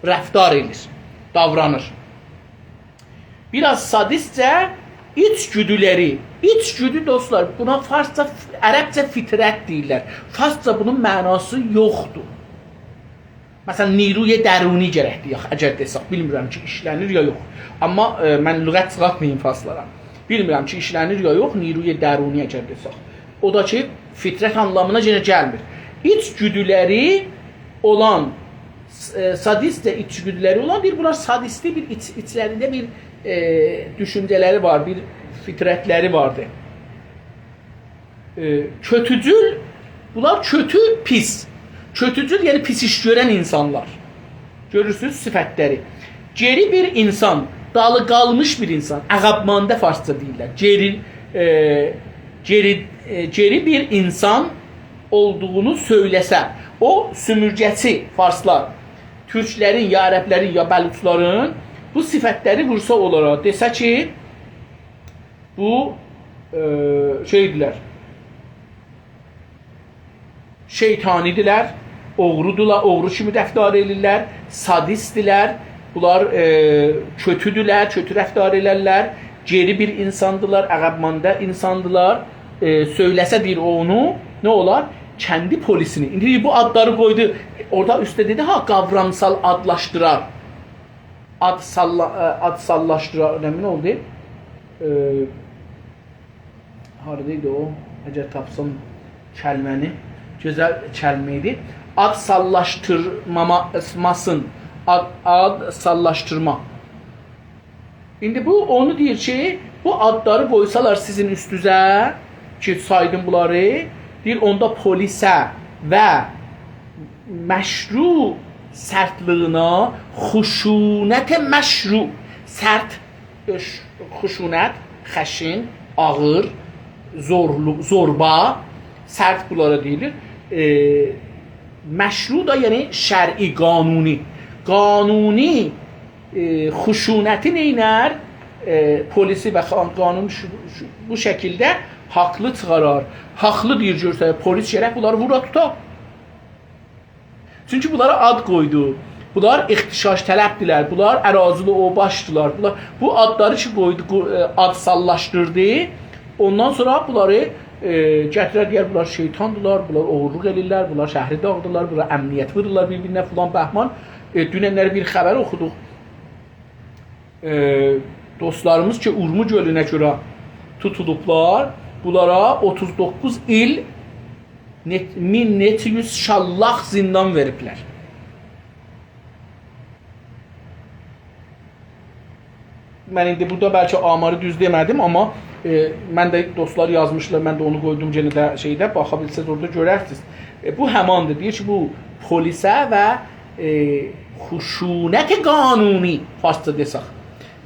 rəftar edir, davranır. Biraz sadistcə içgüdüləri, içgüdü dostlar, buna Farsça, Ərəbcə fitrət deyirlər. Farsça bunun mənası yoxdur. Məsələn, niruya dəruni gərəkdir, əgər desək, bilmirəm ki, işlənir ya yox. Amma mən lüğət çıxartmayayım farslara. Bilmirəm ki, işlənir ya yox, niruya dəruni əgər desək. O da ki, fitrət anlamına gəlmir. İçgüdüləri olan, sadistcə içgüdüləri olan deyir, bunlar sadisti bir içlərində bir düşünceleri var, bir fitrətləri vardır. Kötücül, bunlar kötü, pis. Kötücül yani pis iş gören insanlar. Görürsünüz sifətləri. Geri bir insan, dalı qalmış bir insan, əqabmanda Farsça deyirlər. Geri bir insan olduğunu söyləsə, o sümürgəçi Farslar, Türklərin, ya Ərəblərin, ya Bəluçların bu sifətləri vursa olaraq desə ki bu şeydirlər, şeytanidirlər, oğrudular, oğru kimi rəftar edirlər, sadistdirlər, bunlar kötüdülər, kötü rəftar edirlər, geri bir insandılar, əqəbmanda insandılar. Söyləsə deyir onu, nə olar? Kendi polisini. İndi bu adları koydu. Orada üstte dedi ha kavramsal adlaştırar. Ad sallaştırar. Ne oldu? Haradaydı o? Əcər tapsam kəlməni. Gözəl kəlmə idi. Ad sallaştırmamasın. Ad sallaştırma. İndi bu onu deyir ki, bu adları koysalar sizin üstünüze ki saydım bunları, deyir onda polisə və məşru sərtliyina xuşunət məşru sərt xuşunət, xəşin, ağır, zorba, sərt bunlara deyilir. Məşru da yəni şər'i, qanuni. Qanuni xuşunəti neynər? Polisi və qanun bu şəkildə haqlı çıxarar. Haqlı deyir görsə, polis şərəf bunları vura tutar. Çünki bunlara ad qoydu. Bunlar ixtişaş tələbdilər. Bunlar ərazili o başdılar. Bunlar bu adları ki qoydu, ad sallaşdırdı. Ondan sonra bunları gətirər deyər, bunlar şeytandırlar, bunlar oğurluq edirlər, bunlar şəhri dağıdırlar, bunlar əmniyyət vururlar bir-birinə filan bəhman. Dünənləri bir xəbər oxuduq. Dostlarımız ki Urmu gölünə görə tutulublar. Bunlara 39 il 1700 şallaq zindan veriblər. Mən indi burada bəlkə amarı düz demədim, amma mən də dostlar yazmışlar, mən də onu qoydum yenə də şeydə, baxa bilsəz orada görərsiniz. Bu həmandır, deyir ki bu polisə və xuşunət qanuni farsça desək.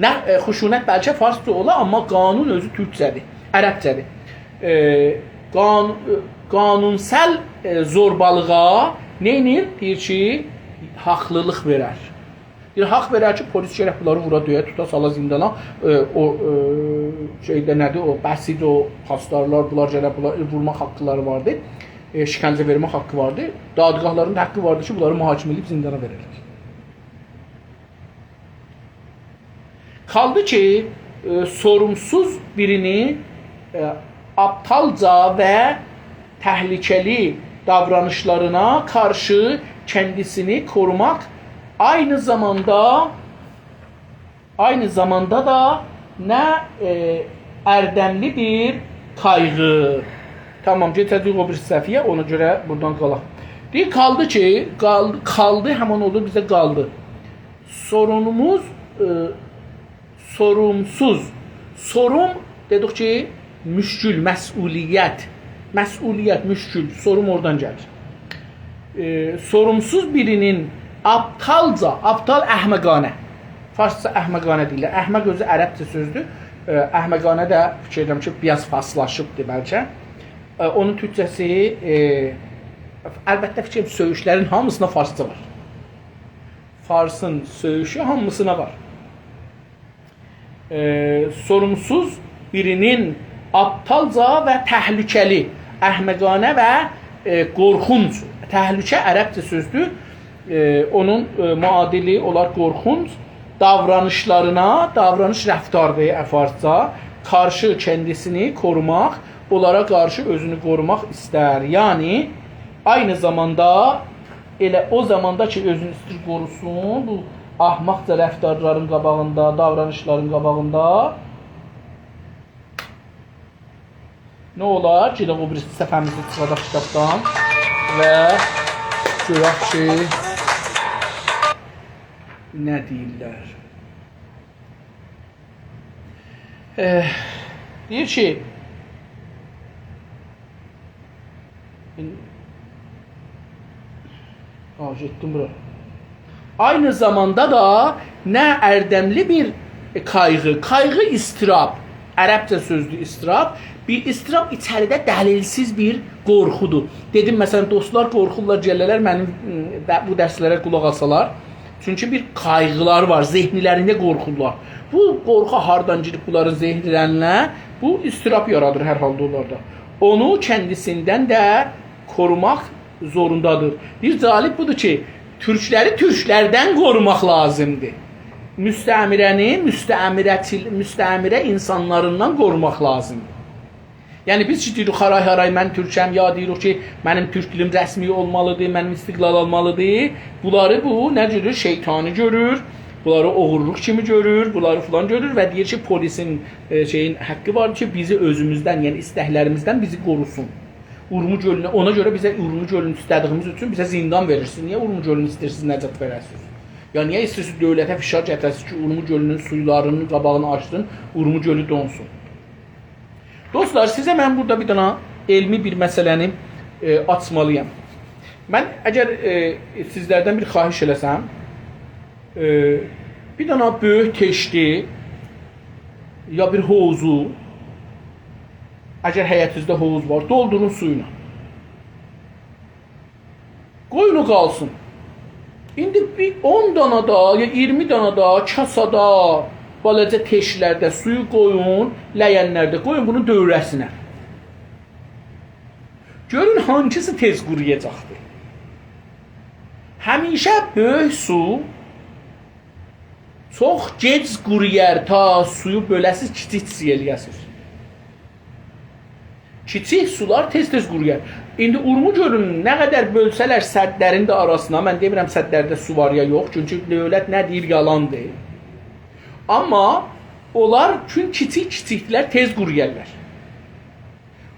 Nə xuşunət bəlkə farsça ola, amma qanun özü türkçədir, ərəbcədir. Qanunsal zorbalığa neynir? Deyir ki, haqlılıq verər. Bir haq verər ki, polis şərəf bunları vura döyə, tuta sala zindana. O şeydə nədir? O bəsid, o xastarlar, bunlar şərəf, bunlar vurmaq haqqıları vardı. Şikəncə vermək haqqı vardı. Dadgahların haqqı vardı ki, bunları mühakimə edib zindana verərlər. Kaldı ki, sorumsuz birini aptalca və təhlükəli davranışlarına karşı kendisini korumak aynı zamanda da ne erdemli bir kaygı. Tamam, getiririk o bir səhviyyə, ona görə buradan qalaq. Deyir, kaldı ki, kaldı hemen olur, bize kaldı. Sorunumuz sorumsuz. Sorum dedik ki, müşkül, məsuliyyət. Məsuliyyət, müşkül, sorum oradan gəlir. Sorumsuz birinin aptalca, aptal əhməqanə. Farsça əhməqanə deyirlər. Əhməq özü ərəbcə sözdür. Əhməqanə də fikir edirəm ki, biraz faslaşıbdır bəlkə. Onun türkçəsi, əlbəttə fikir söyüşlərin hamısına farsça var. Farsın söyüşü hamısına var. Sorumsuz birinin aptalca və təhlükəli, əhməqanə və qorxunc. Təhlükə ərəbcə sözdür. Onun muadili olar qorxunc davranışlarına, davranış rəftardır farsça, karşı kendisini korumaq, onlara karşı özünü korumaq istər. Yani aynı zamanda elə o zamanda ki özünü istir qorusun, bu ahmaqca rəftarların qabağında, davranışların qabağında ne olar? Gedək o bir səhvəmizi çıxadaq kitabdan və görək ki nə deyirlər. Deyir ki getdim bura. Aynı zamanda da ne erdemli bir kaygı. Kaygı istirab. Ərəbcə sözdür istirab. Bir istirab içəridə dəlilsiz bir qorxudur. Dedim məsələn dostlar qorxurlar, gəlirlər mənim bu dərslərə qulaq asalar. Çünki bir kaygılar var, zehnilərində qorxurlar. Bu qorxu hardan girib bunların zehnilərinə? Bu istirab yaradır hər halda onlarda. Onu kendisindən də korumaq zorundadır. Bir cəlib budur ki, türkləri türklərdən qorumaq lazımdır. Müstəmirə insanlarından qorumaq lazımdır. Yəni biz ki deyirik haray mən türkəm, ya deyirik ki mənim türklüyüm rəsmi olmalıdır, mənim istiqlal olmalıdır. Bunları bu nə görür? Şeytani görür. Bunları oğurluq kimi görür, bunları falan görür və deyir ki polisin şeyin haqqı var ki bizi özümüzdən, yəni istəklərimizdən bizi qorusun. Urmuc gölünə, ona görə bizə Urmuc gölünü istədiyimiz üçün bizə zindan verirsiniz. Niyə Urmuc gölünü istəyirsiniz, nəcət verəsiniz? Ya niyə istəyirsiniz dövlətə fişar gətirəsiniz ki Urmuc gölünün suylarının qabağını açdın, Urmuc gölü donsun? Dostlar, sizə mən burada bir dana elmi bir məsələni açmalıyam. Mən əgər sizlərdən bir xahiş eləsəm, bir dana böyük teşti ya bir hovuzu, əgər həyətinizdə hovuz var, doldurun suyuna. Qoyun o qalsın. İndi bir 10 dana da, ya 20 dana da, kasada, balaca teşlərdə suyu qoyun, ləyənlərdə qoyun bunun dövrəsinə. Görün hangisi tez quruyacaqdır. Həmişə böyük su çox gec quruyar ta suyu böləsiz, kiçik eləyəsiz. Kiçik sular tez-tez quruyar. İndi Urmuc gölünün nə qədər bölsələr səddlərin də arasına, mən demirəm səddlərdə su var ya yox, çünki dövlət nə deyir, yalandır. Amma onlar çünki kiçik-kiçiklər tez quruyarlar.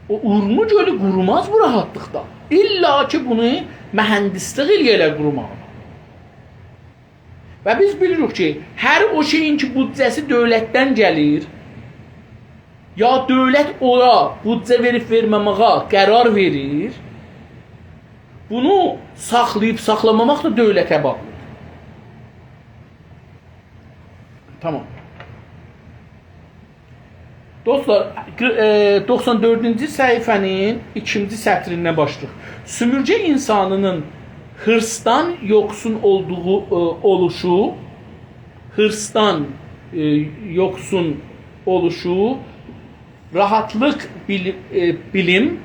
O Urmuc gölü qurumaz bu rahatlıqda. İlla ki bunu mühəndislik eləyərlər qurumağına. Və biz bilirik ki, hər o şeyin ki büdcəsi dövlətdən gəlir, ya dövlət ora büdcə verib verməməyə qərar verir, bunu saxlayıb saxlamamaq da dövlətə bağlıdır. Tamam. Dostlar, 94-cü səhifənin 2-ci sətrindən başlayırıq. Sümürcə insanının hırsdan yoksun olduğu oluşu, hırsdan yoksun oluşu, rahatlık bilim,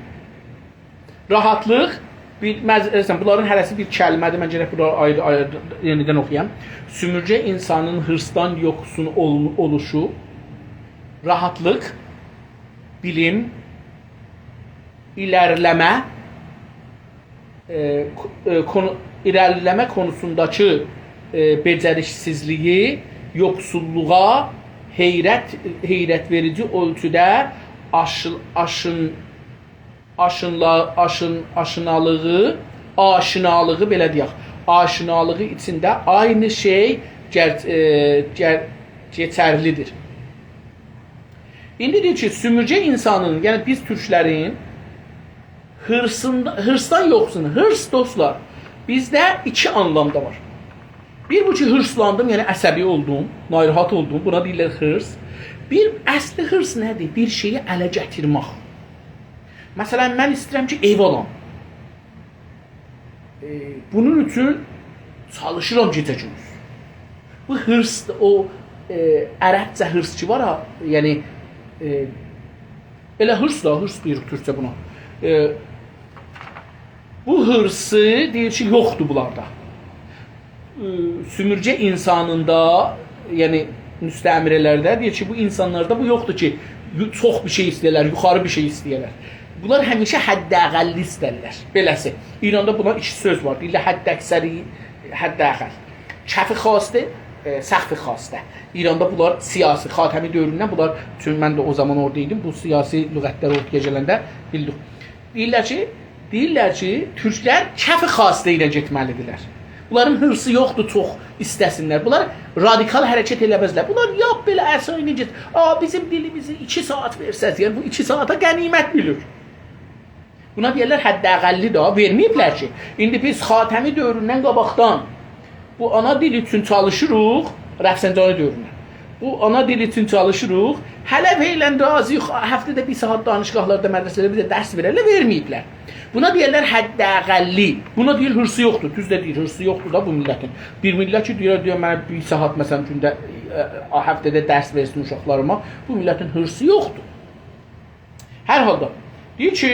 rahatlık bilməz, bunların hərəsi bir kəlmədir, mən gərək bunları ayrı yenidən oxuyam. Sümürcə insanın hırsdan yoksun oluşu, rahatlık, bilim, ilerleme konusundaki beceriksizliği, yoksulluğa, heyrət verici ölçüdə aşinalığı belə deyək, aşinalığı içində aynı şey geçerlidir. İndi deyir ki, sümürcə insanın, yəni biz türklərin hırsdan yoxsun. Hırs dostlar, bizdə iki anlamda var. Bir bu ki, hırslandım, yəni əsəbi oldum, narahat oldum, buna deyirlər hırs. Bir əsli hırs nədir? Bir şeyi ələ gətirmək. Məsələn, mən istəyirəm ki, ev alam. Bunun üçün çalışıram gecə-gündüz. Bu hırs, o ərəbcə hırs ki var ha, yəni elə hırs da, hırs deyirik türkcə buna. Bu hırsı deyir ki, yoxdur bunlarda. Sümürcə insanında, yəni müstəmirələrdə deyir ki, bu insanlarda bu yoxdur ki, çox bir şey istəyirlər, yuxarı bir şey istəyirlər. Bunlar həmişə hədd-əqəlli istəyirlər. Beləsi. İranda buna iki söz var. Deyirlər hədd-əksəri, hədd-əqəl. Kəfi xastə, səxfi xastə. İranda bunlar siyasi, Xatəmi dövründən bunlar, çünki mən də o zaman oradaydım, bu siyasi lüğətlər ortaya gələndə bildik. Deyirlər ki, türklər kəfi xastə ilə getməlidirlər. Bunların hırsı yoxdur, çox istəsinlər. Bunlar radikal hərəkət eləməzlər. Bunlar yap belə əsayini get. Bizim dilimizi 2 saat versəz, yəni bu 2 saata qənimət bilir. Buna deyirlər hədd-əqəlli də verməyiblər ki. İndi biz Xatəmi dövründən qabaqdan bu ana dil üçün çalışırıq, Rəfsəncani dövründən. Bu ana dil üçün çalışırıq. Hələ verilən razıyıq, həftədə 1 saat danışqahlarda, mədrəsələrdə bizə dərs verərlər, verməyiblər. Buna deyirlər hədd-əqəlli. Buna deyir hırsı yoxdur. Düz də deyir, hırsı yoxdur da bu millətin. Bir millət ki, deyir, mənə 1 saat məsələn gündə, həftədə dərs versin uşaqlarıma. Bu millətin hırsı yoxdur. Hər halda deyir ki,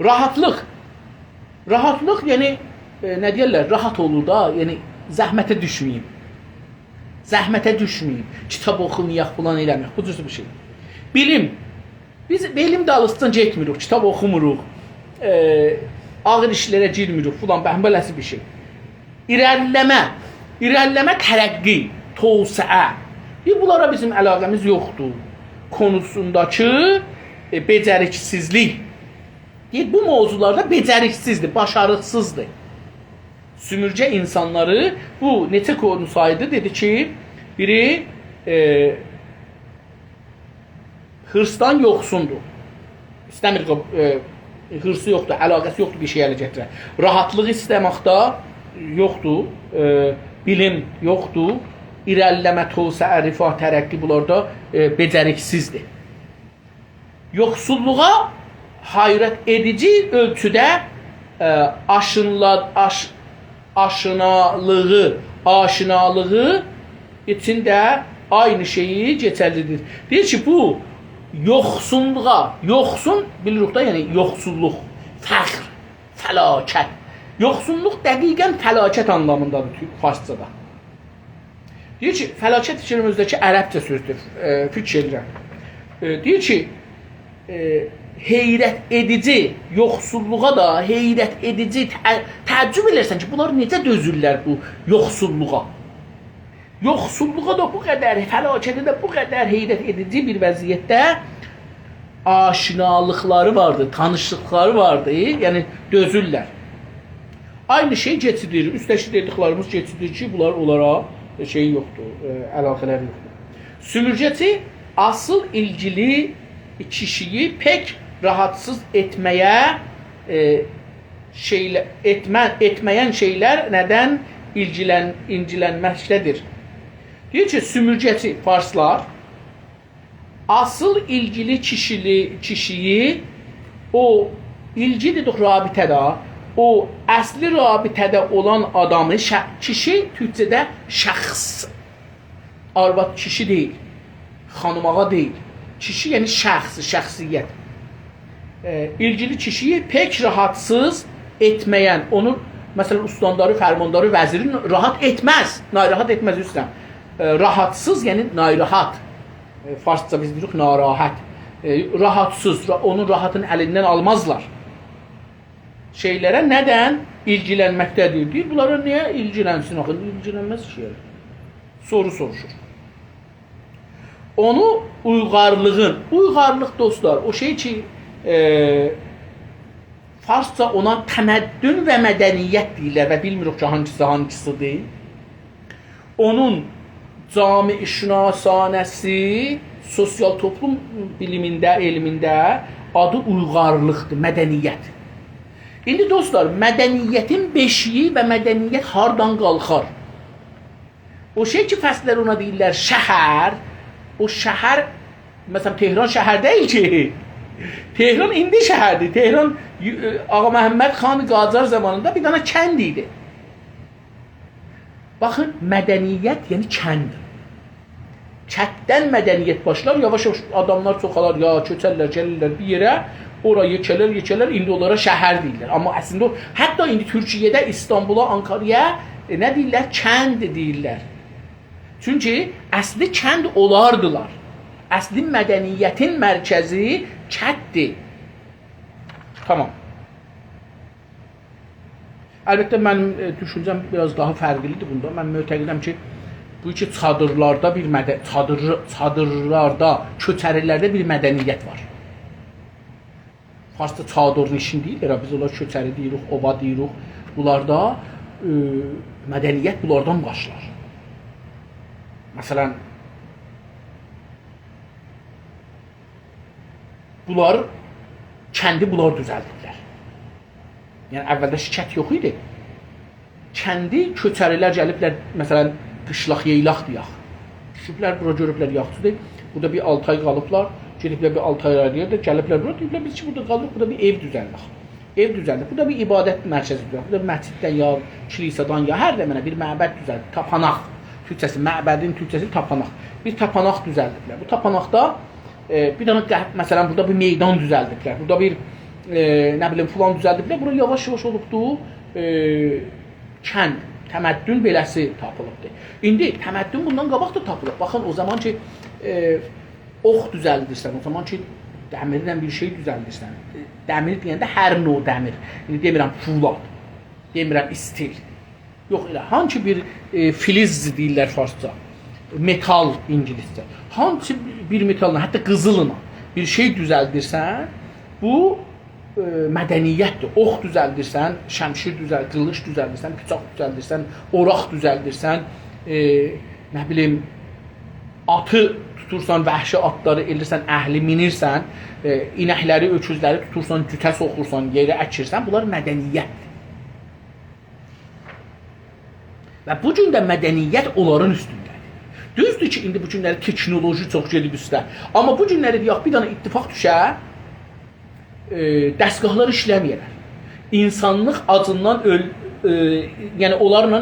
Rahatlıq. Rahatlıq, yəni nə deyirlər? Rahat olur da, yəni zəhmətə düşməyim. Zəhmətə düşməyim. Kitab oxumayaq, falan eləməyək. Bu cür bir şey. Bilim. Biz bilim dalısından getmirik, kitab oxumuruq. Ağır işlərə girmirik, falan beləsi bir şey. İrəliləmə, tərəqqi, tövsiə. Bunlara bizim əlaqəmiz yoxdur. Konusundakı becəriksizlik. Bu mövzularda becəriksizdir, başarıqsızdır. Sümürcə insanları bu neçə konu saydı? Dedi ki, biri hırsdan yoxsundur. İstəmir, hırsı yoxdur, əlaqəsi yoxdur bir şey ələ gətirə. Rahatlığı istəməkdə yoxdur, bilim yoxdur, irəliləmə, tövsiə, rifah, tərəqqi bunlarda becəriksizdir. Yoxsulluğa hayrət edici ölçüdə aşinalığı içində aynı şeyi geçərlidir. Deyir ki, bu yoxsunluğa, yoxsun bilirik da, yəni yoxsulluq, fəxr, fəlakət. Yoxsunluq dəqiqən fəlakət anlamındadır farsçada. Deyir ki, fəlakət işimimizdəki ərəbcə sözdür, fikr edirəm. Deyir ki, heyrət edici, yoxsulluğa da heyrət edici, təəccüb elərsən ki, bunlar necə dözürlər bu yoxsulluğa? Yoxsulluğa da bu qədər, fəlakətə də bu qədər heyrət edici bir vəziyyətdə aşinalıqları vardır, tanışlıqları vardır, yəni dözürlər. Aynı şey geçidir, üstəşi dediklərimiz geçidir ki, bunlar onlara şey yoxdur, əlaqələri yoxdur. Sümürcəçi asıl ilgili kişiyi pek rahatsız etməyən şeylər nədən incilənməkdədir? Deyir ki, sümürcəçi farslar asıl ilgili kişiyi o ilgi dedik rabitədə, o əsli rabitədə olan adamı, kişi türkçədə şəxs, arvad kişi deyil, xanımağa deyil. Kişi yəni şəxsiyyət. İlgili kişiyi pek rahatsız etməyən, onu məsələn ustandarı, fərmandarı, vəzirin rahat etməz, narahat etməz üstən. Rahatsız yəni narahat. Farsça biz deyirik narahat. Rahatsız, onun rahatın əlindən almazlar. Şeylərə nədən ilgilənməkdədir? Deyir, bunlara niyə ilgilənsin? İlgilənməz şey. Soru soruşur. Onu uyğarlıq dostlar, o şey ki, farsça ona təməddün və mədəniyyət deyirlər və bilmirik ki, hangisidir. Onun cami-i şünasanəsi, sosial toplum bilimində, elmində adı uyğarlıqdır, mədəniyyət. İndi dostlar, mədəniyyətin beşiyi və mədəniyyət hardan qalxar? O şey ki, fəslər ona deyirlər şəhər, o şəhər, məsələn, Tehran şəhər deyil ki, Tehran indi şəhərdir. Tehran Ağa Məhəmməd Xan Qacar zamanında bir dana kənd idi. Baxın, mədəniyyət yəni kənd. Kənddən mədəniyyət başlar, yavaş-yavaş adamlar çoxalar, ya köçərlər, gəlirlər bir yerə, oraya yekələr, indi onlara şəhər deyirlər. Amma əslində o, hətta indi Türkiyədə, İstanbula, Ankara'ya nə deyirlər? Kənd deyirlər. Çünki əsli kənd olardılar. Əsli mədəniyyətin mərkəzi kənddir. Tamam. Əlbəttə, mənim düşüncəm biraz daha fərqlidir bunda. Mən mötəqidəm ki, bu iki çadırlarda, çadırlarda, köçərilərdə bir mədəniyyət var. Farsda çadırın işin deyil, biz onlar köçəri deyirik, ova deyirik. Bunlarda mədəniyyət bunlardan başlar. Məsələn, kəndi bunlar düzəldirlər. Yəni, əvvəldə şikət yox idi. Kəndi köçərilər gəliblər, məsələn, qışlaq, yeylaq deyək. Düşüblər, bura görüblər, yaxçıdır. Burada bir 6 ay qalıblar, gediblər bir 6 ay arayırlar, gəliblər bura, deyiblər, biz ki, burada qalırıq, burada bir ev düzəldik. Ev düzəldik, burada bir ibadət mərkəzi düzəldik. Burada məsciddən ya, kilisadan ya, hər dəmənə bir məbəd düzəldik, tapanaq. Türkçəsi, məbədin türkçəsi tapanaq. Bir tapanaq düzəldiblər. Bu tapanaqda bir dana, məsələn, burada bir meydan düzəldiblər. Burada bir nə bilim filan düzəldiblər. Bura yavaş-yavaş olubdu kənd, təməddün beləsi tapılıbdı. İndi təməddün bundan qabaq da tapılıb. Baxın o zaman ki ox düzəldirsən, o zaman ki dəmirlə bir şey düzəldirsən. Dəmir deyəndə hər növ dəmir. İndi demirəm fulat, demirəm stil. Yox elə hansı bir filiz deyirlər farsça. Metal ingiliscə. Hansı bir metalla, hətta qızılla bir şey düzəldirsən, bu mədəniyyətdir. Ox düzəldirsən, şəmşir düzəldirsən, qılınc düzəldirsən, bıçaq düzəldirsən, oraq düzəldirsən, nə bilim atı tutursan, vəhşi atları elirsən, əhli minirsən, inəkləri, öküzləri tutursan, cütə soxursan, yerə əkirsən, bunlar mədəniyyətdir. Və bu gün də mədəniyyət onların üstündədir. Düzdür ki, indi bu günləri teknoloji çox gedib üstə. Amma bu günləri deyək, bir dənə ittifaq düşə, dəstgahlar işləməyərlər. İnsanlıq acından yəni onlarla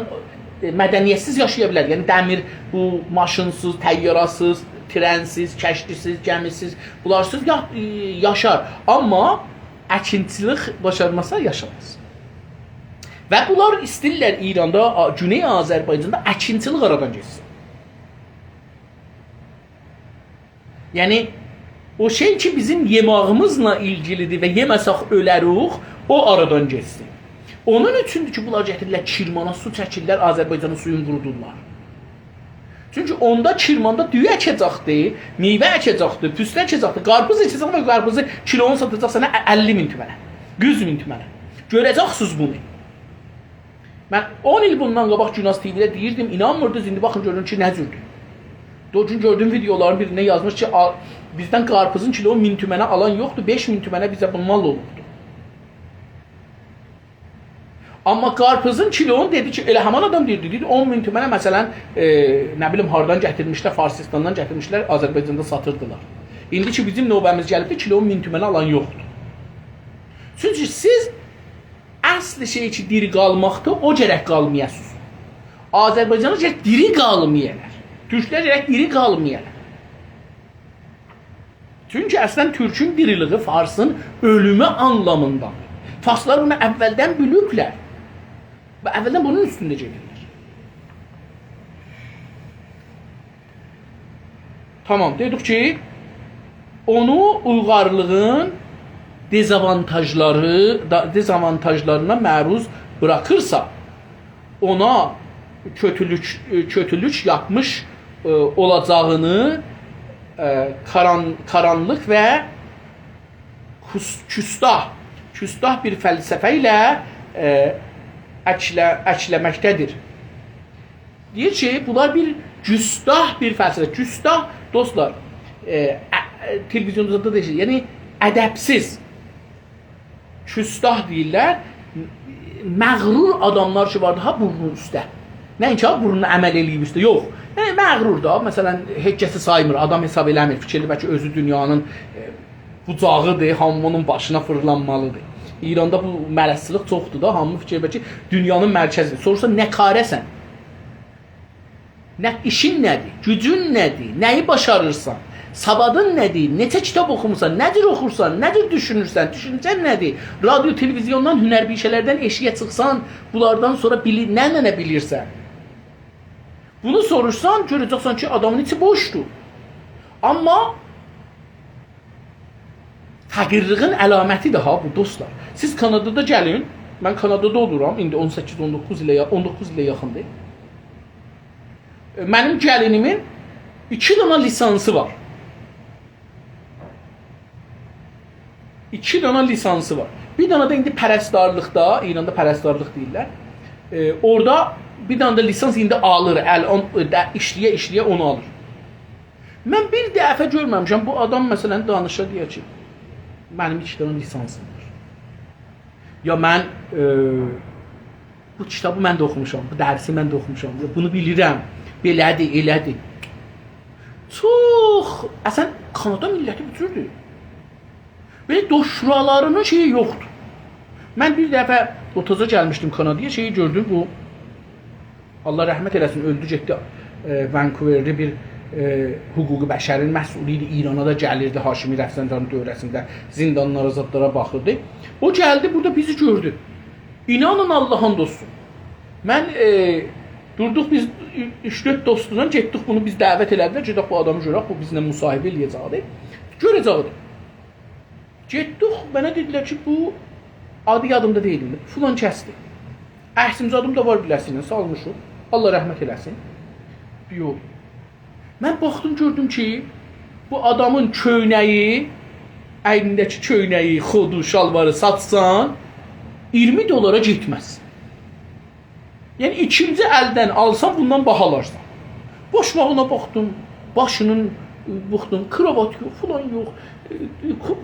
mədəniyyətsiz yaşaya bilər. Yəni dəmir, bu maşınsız, təyyarasız, trensiz, kəştisiz, gəmisiz, bularsız yaşar. Amma əkinçilik başarmasa yaşamaz. Və bunlar istəyirlər İranda, Güney Azərbaycanda əkinçilik aradan geçsin. Yəni o şey ki bizim yemağımızla ilgilidir və yeməsək ölərik, o aradan geçsin. Onun üçündür ki, bunlar gətirirlər Kirmana su çəkirlər, Azərbaycanın suyunu qurudurlar. Çünki onda Kirmanda düyü əkəcəkdir, meyvə əkəcəkdir, püstə əkəcəkdir, qarpız əkəcəkdir və qarpızı kilonu satacaq sənə 50.000 tümənə, 100.000 tümənə. Görəcəksiniz bunu. Mən 10 il bundan qabaq Günas TV-də deyirdim, inanmırdınız, indi baxın görün ki, nə cürdür. O gün gördüyüm videoların birine yazmış ki, bizdən qarpızın kilo 1000 tümənə alan yoxdur, 5000 tümənə bizə bu mal olubdur. Amma qarpızın kilonu dedi ki, elə həman adam deyirdi, 10.000 tümənə məsələn, nə bilim, hardan gətirmişlər, Farsistandan gətirmişlər, Azərbaycanda satırdılar. İndi ki, bizim növbəmiz gəlibdir, kilo 10.000 tümənə alan yoxdur. Çünki siz əsli şey ki, diri qalmaqdır, o gərək qalmayasınız. Azərbaycana gərək diri qalmayarlar. Türklər gərək diri qalmayarlar. Çünki əslən Türkün diriliği Farsın ölümü anlamındadır. Farslar bunu əvvəldən biliblər. Və əvvəldən bunun üstündə gedirlər. Tamam, dedik ki, onu uyğarlığın dezavantajlarına məruz bırakırsa, ona kötülük yapmış olacağını karanlıq və küstah bir fəlsəfə ilə əkləməkdədir. Deyir ki, bunlar bir küstah bir fəlsəfə. Küstah, dostlar, televizyonda da deyir, yəni ədəbsiz. Küstah deyirlər, məğrur adamlar ki vardı, ha burnun üstə. Nəinki ha burnunu əməl eləyib üstə, yox. Yəni məğrur da, məsələn, heccəsi saymır, adam hesab eləmir, fikirli bəlkə özü dünyanın bucağıdır, hamı onun başına fırlanmalıdır. İranda bu mələsçilik çoxdur da, hamı fikir bəlkə dünyanın mərkəzidir. Sorursa, nə karəsən? İşin nədir? Gücün nədir? Nəyi başarırsan? Savadın nədir? Neçə kitab oxumursan? Nədir oxursan? Nədir düşünürsən? Düşüncən nədir? Radyo, televizyondan, hünər bir şeylərdən eşiyə çıxsan, bunlardan sonra nə bilirsən? Bunu soruşsan, görəcəksən ki, adamın içi boşdur. Amma fəqirliğin əlamətidir ha bu, dostlar. Siz Kanadada gəlin, mən Kanadada oluram, indi 18-19 ilə yaxındır. Mənim gəlinimin 2 dana lisansı var. 2 dana lisansı var. Bir dana da indi pərəstdarlıqda, İranda pərəstdarlıq deyirlər. Orada bir dana da lisans indi alır, işləyə onu alır. Mən bir dəfə görməmişəm, bu adam məsələn danışa deyər ki, mənim 2 dana lisansım var. Ya mən bu kitabı mən də oxumuşam, bu dərsi mən də oxumuşam, bunu bilirəm, belədir, elədir. Çox, əsən Kanada milləti bütürdür. Belə doşralarının şeyi yoxdur. Mən bir dəfə otaza gəlmişdim Kanadaya, şeyi gördüm, bu Allah rəhmət eləsin, öldü getdi Vancouver'də bir hüquqi bəşərin məsuliyi idi. İrana da gəlirdi, Haşimi Rəfsanjanın dövrəsində zindanlara, zadlara baxırdı. O gəldi, burada bizi gördü. İnanın Allah'ın dostu. Mən durduq biz 3-4 dostla getdik, bunu biz dəvət elədilər. Gedək bu adamı görək, bu bizlə müsahibə eləyəcəkdi. Görəcəkdi. Getdik, mənə dedilər ki, bu adı yadımda deyildi. Filan kəsdi. Əhsimzadım da var biləsiniz, salmışıq. Allah rəhmət eləsin. Yox. Mən baxdım, gördüm ki, bu adamın köynəyi, əynindəki köynəyi, xodu, şalvarı satsan 20 dolara getməz. Yəni ikinci əldən alsan bundan bahalarsan. Başmağına baxdım, başının baxdım, kravat yox, falan yox.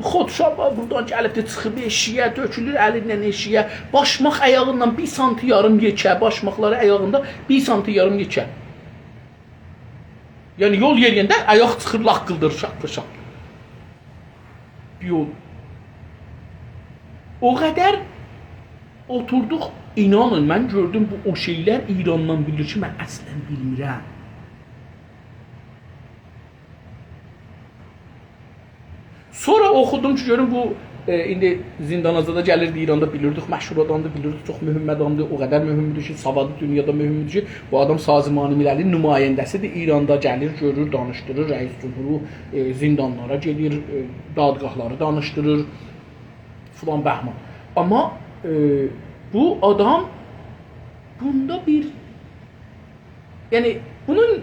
Xod şalvar buradan gəlib də çıxıb eşiyə, dökülür əlindən eşiyə. Başmaq ayağından 1 santi yarım yekə, başmaqları ayağında 1 santi yarım yekə. Yəni yol yeriyəndə ayaq çıxır, laqqıldır, şaq-şaq. Yol. O qədər oturduq, inanın, mən gördüm bu o şeylər İrandan bilir ki, mən əslən bilmirəm. Sonra oxudum ki, görün bu indi Zindanazada gəlirdi, İranda bilirdik, məşhur adamdı, bilirdik, çox mühüm adamdı, o qədər mühümdür ki, savadı dünyada mühümdür ki, bu adam Sazimani Millətin nümayəndəsidir, İranda gəlir, görür, danışdırır, rəis cümhuru zindanlara gelir, dadgahları danışdırır, filan bəhman. Amma bu adam bunda bir, yəni bunun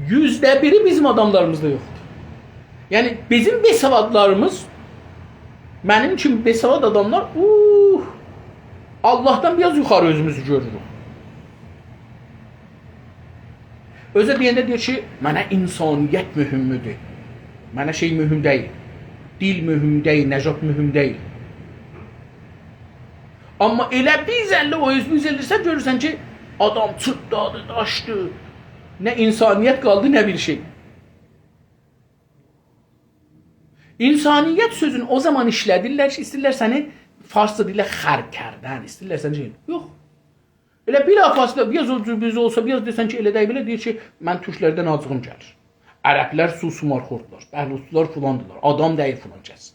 %1'i bizim adamlarımızda yoxdur. Yəni bizim besavadlarımız, mənim kimi besavad adamlar, Allah'tan biraz yuxarı özümüzü görürük. Özə deyəndə deyir ki, mənə insaniyyət mühümdür. Mənə şey mühüm deyil. Dil mühüm deyil, nəcat mühüm deyil. Amma elə biz əllə o özümüz elirsən, görürsən ki, adam çırtdadı, daşdı. Nə insaniyyət qaldı, nə bir şey. İnsaniyyət sözünü o zaman işlədirlər ki, istəyirlər səni farsça dilə xərkərdən, istəyirlər səni şey. Yox. Elə bir afasda, biraz o cürbüzü olsa, biraz desən ki, elə deyil, belə deyir ki, mən türklərdən acığım gəlir. Ərəblər su-sumarxordlar, bəhlutlar filandılar, adam deyil filan kəs.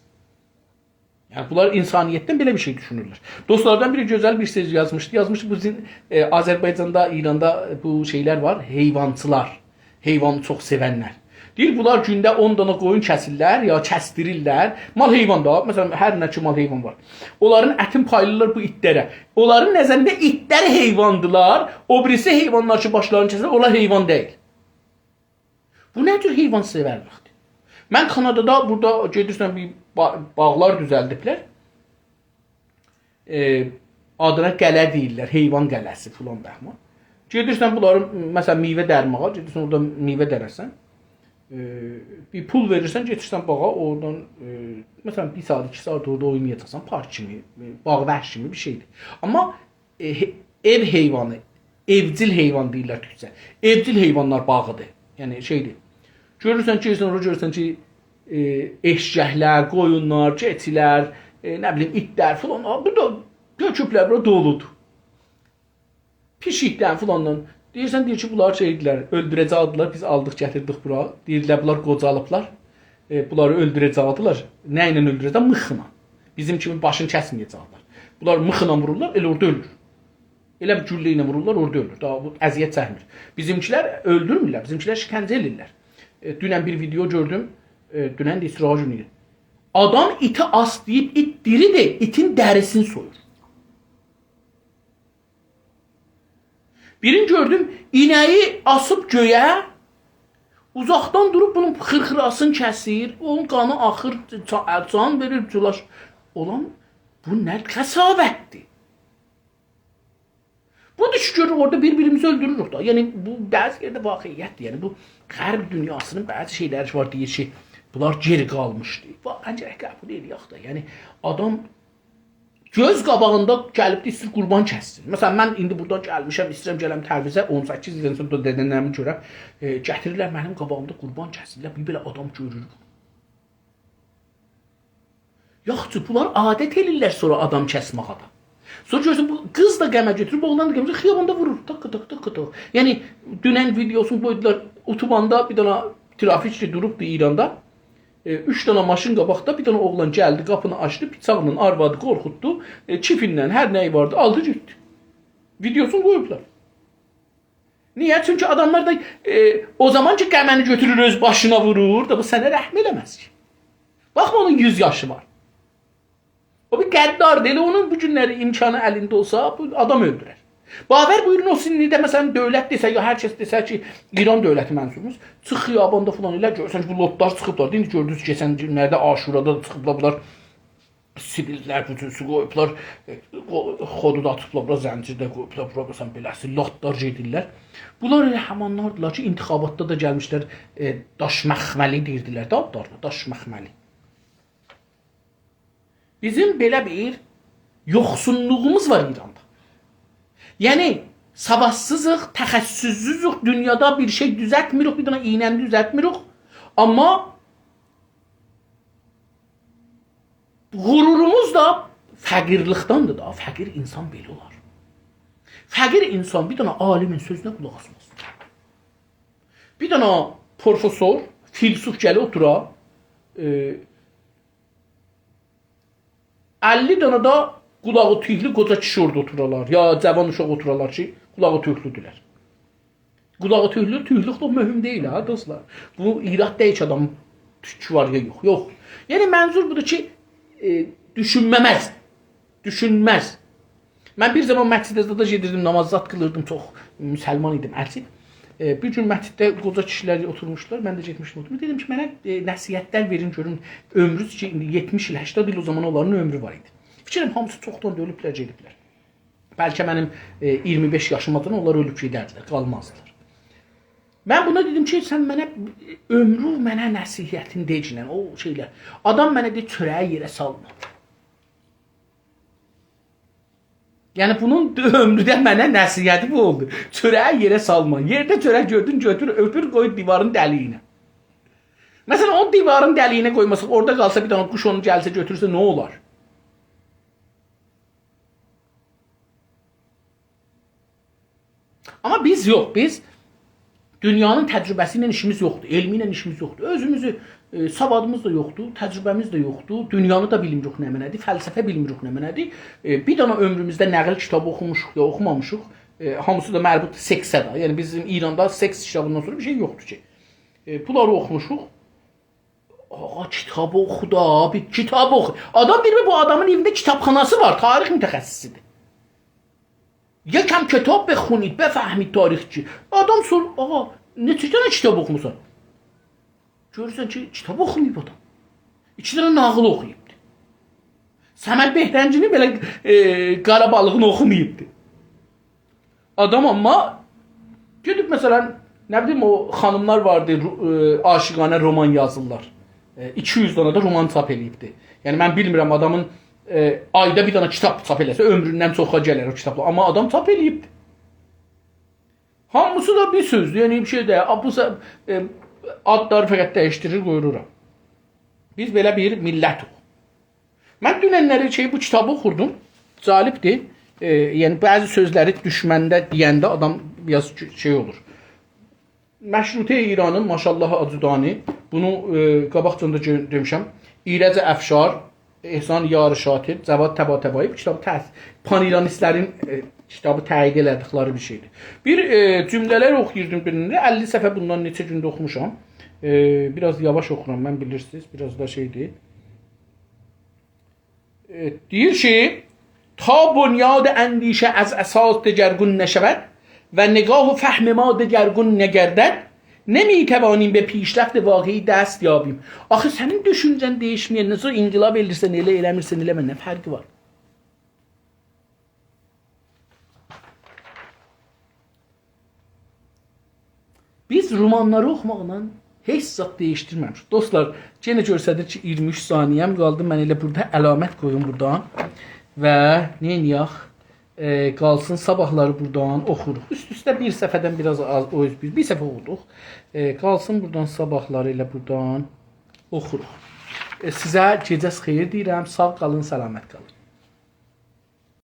Yəni, bunlar insaniyyətdən belə bir şey düşünürlər. Dostlardan biri gözəl bir söz yazmışdı. Yazmışdı, bu Azərbaycanda, İranda bu şeylər var, heyvancılar, heyvanı çox sevənlər. Deyir, bunlar gündə 10 dana qoyun kəsirlər, ya kəstirirlər. Mal heyvan da, məsələn, hər nə ki mal heyvan var. Onların ətini paylayırlar bu itlərə. Onların nəzərində itlər heyvandılar, o birisi heyvanlar ki başlarını kəsirlər, onlar heyvan deyil. Bu nə tür heyvan sevərlikdir? Mən Kanadada, burada gedirsən bir bağlar düzəldiblər. Adına qələ deyirlər, heyvan qələsi filan bəhman. Gedirsən bunları, məsələn, meyvə dərmağa, gedirsən orada meyvə dərəsən. Bir pul verirsən, getirsən bağa, oradan məsələn 1 saat, 2 saat orada oynayacaqsan, park kimi, bağ vəhş kimi bir şeydir. Amma ev heyvanı, evcil heyvan deyirlər türkcə. Evcil heyvanlar bağıdır. Yəni şeydir. Görürsən ki, orada görürsən ki, eşcəklər, qoyunlar, keçilər, nə bilim itlər filan, burada döküblər, burada doludur. Pişikdən filandan. Deyirsən, deyir ki, bunlar şeydilər, öldürəcəkdilər, biz aldıq, gətirdik bura. Deyirlər, bunlar qocalıblar, bunları öldürəcəkdilər. Nə ilə öldürəcəklər? Mıxla. Bizim kimi başını kəsməyəcəklər. Bunlar mıxla vururlar, elə orada ölür. Elə bir güllə ilə vururlar, orada ölür. Daha bu əziyyət çəkmir. Bizimkilər öldürmürlər, bizimkilər şikəncə edirlər. Dünən bir video gördüm, dünən də İsrail günü. Adam iti as deyib, it diri de itin dərisini soyur. Birini gördüm, inəyi asıb göyə, uzaqdan durub bunun xırxırasını kəsir, onun qanı axır, can verir, culaş. Olan, bu nə qəsavətdir? Budur ki, görür, orada bir-birimizi öldürürük da. Yəni, bu bəzi yerdə vaqiyyətdir. Yəni, bu qərb dünyasının bəzi şeyləri var, deyir ki, bunlar geri qalmışdır. Ancaq qəbul edirik da. Yəni, adam göz qabağında gəlib də istəyir qurban kəssin. Məsələn, mən indi buradan gəlmişəm, istəyirəm gələm Təbrizə, 18 ildən sonra dədənlərimi görəm, gətirirlər mənim qabağımda qurban kəsirlər, bir belə adam görür. Yaxşı, bunlar adət elirlər sonra adam kəsməyə da. Sonra görürsən, bu qız da qəmə götürüb, oğlan da qəmə götürüb, xiyabanda vurur, tıqqı. Yəni, dünən videosunu qoydular, otobanda bir dana trafikçi durubdu İranda. 3 dana maşın qabaqda bir dana oğlan gəldi, qapını açdı, bıçaqla arvadı qorxutdu, çifinlə hər nəyi vardı, aldı getdi. Videosunu qoyublar. Niyə? Çünki adamlar da o zaman ki qəməni götürür öz başına vurur da bu sənə rəhm eləməz ki. Baxma onun 100 yaşı var. O bir qəddar deyil, onun bu günləri imkanı əlində olsa bu adam öldürər. Baver buyurun o sinirdə məsələn dövlət desə ya hər kəs desə ki İran dövləti mənsubumuz çıx xiyabanda falan elə görsən ki bu lotlar çıxıblar. İndi gördünüz keçən günlərdə Aşurada da çıxıblar bunlar sivillər bu cür qoyublar xodu da atıblar zəncirdə qoyublar proqram beləsi lotlar gedirlər. Bunlar elə həmanlardılar ki intixabatda da gəlmişlər daş məxməli deyirdilər də adlarına daş məxməli. Bizim belə bir yoxsunluğumuz var İranda. Yani savaşsızıq, təxəssüssüzük, dünyada bir şey düzəltmirik, bir dənə iynəni düzəltmirik. Amma qururumuz da fəqirlikdandır da. Fəqir insan belə olar. Fəqir insan bir dənə alimin sözünə qulaq asmaz. Bir dənə profesor, filsuf gəli otura, 50 dənə da qulağı tüylü qoca kişi orada oturarlar. Ya cavan uşaq oturarlar ki, qulağı tüylüdülər. Qulağı tüylü, tüylük da mühüm deyil ha dostlar. Bu İraqda heç adam tükü var ya yox. Yox. Yəni mənzur budur ki, düşünməməz. Düşünməz. Mən bir zaman məsciddə gedirdim, namaz zat qılırdım, çox müsəlman idim, ərçib. Bir gün məsciddə qoca kişilər oturmuşlar, mən də getmişdim oturmuşum. Dedim ki, mənə nəsihətlər verin, görün, ömrünüz ki, 70 il, 80 il o zaman onların ömrü var idi. Fikrim hamısı çoxdan da ölüblər, gediblər. Bəlkə mənim 25 yaşımadan onlar ölüb gedərdilər, qalmazdılar. Mən buna dedim ki, sən mənə ömrü mənə nəsihətin deyicilən, o şeylər. Adam mənə deyir, çörəyi yerə salma. Yəni bunun ömrüdə mənə nəsihəti bu oldu. Çörəyi yerə salma. Yerdə çörək gördün, götür, öpür, qoy divarın dəliyinə. Məsələn, o divarın dəliyinə qoymasaq, orada qalsa bir dənə quş onu gəlsə götürsə nə olar? Ama biz yok. Biz dünyanın təcrübəsiyle işimiz yoktu. Elmiyle işimiz yoktu. Özümüzü savadımız da yoktu. Təcrübəmiz de yoktu. Dünyanı da bilmirik nə mənədir. Fəlsəfə bilmirik nə mənədir. Bir dana ömrümüzdə nəql kitabı oxumuşuq ya oxumamışıq. Hamısı da mərbut seksə də. Yəni bizim İranda seks kitabından sonra bir şey yoktu ki. Bunları oxumuşuq. Ağa kitabı oxu da abi. Kitabı oxu. Adam deyir bu adamın evində kitabxanası var. Tarix mütəxəssisidir. Yekəm kitap bexunid, befahmid tarixçi. Adam sor, ağa, neçə dənə kitab oxumusan? Görürsən ki, kitab oxumayıb adam. 2 dənə nağıl oxuyubdu. Səməd Behrəncini belə qara balığını oxumayıbdı. Adam amma gedib məsələn, nə bilim o xanımlar vardı, aşiqanə roman yazırlar. 200 dənə də roman çap eləyibdi. Yəni mən bilmirəm adamın ayda bir dana kitap çap eləsə ömründən çoxa gələr o kitablar. Amma adam çap eləyibdi. Hamısı da bir sözdür. Yəni bir şey deyil. Bu adları fəqət dəyişdirir, qoyururam. Biz belə bir millətik. Mən dünənləri bu kitabı oxurdum. Calibdir. Yəni bəzi sözləri düşməndə deyəndə adam biraz şey olur. Məşrutə İranın maşallah Acudani bunu qabaqcanda demişəm. İrəcə Əfşar Ehsan Yarı Şatir, Cəvad Təbatəbayev kitabı pan-İranistlərin kitabı təyin elədikləri bir şeydir. Bir cümlələr oxuyurdum birində. 50 səfə bundan neçə gündə oxumuşam. Biraz yavaş oxuram, mən bilirsiniz. Biraz da şeydir. Deyir ki, ta bunyad əndişə az əsas degərgun nəşəvət və nigah fəhm ma degərgun nəgərdət نمیتوانیم به پیشرفت واقعی دست یابیم. آخه senin düşüncen değişmeyen nasıl inkılap elirsen ele eləmirsən eləmə nə fərqi var? Biz romanları oxumaqla heç zat değişdirməmişik. Dostlar, yenə görsədir ki 23 saniyəm qaldı. Mən elə burada əlamət qoyum buradan və neyniyək? Qalsın sabahları buradan oxuruq. Üst-üstə bir səfədən biraz az bir səfə oxuduq. Qalsın buradan sabahları ilə buradan oxuruq. Sizə gecəs xeyir deyirəm. Sağ qalın, səlamət qalın.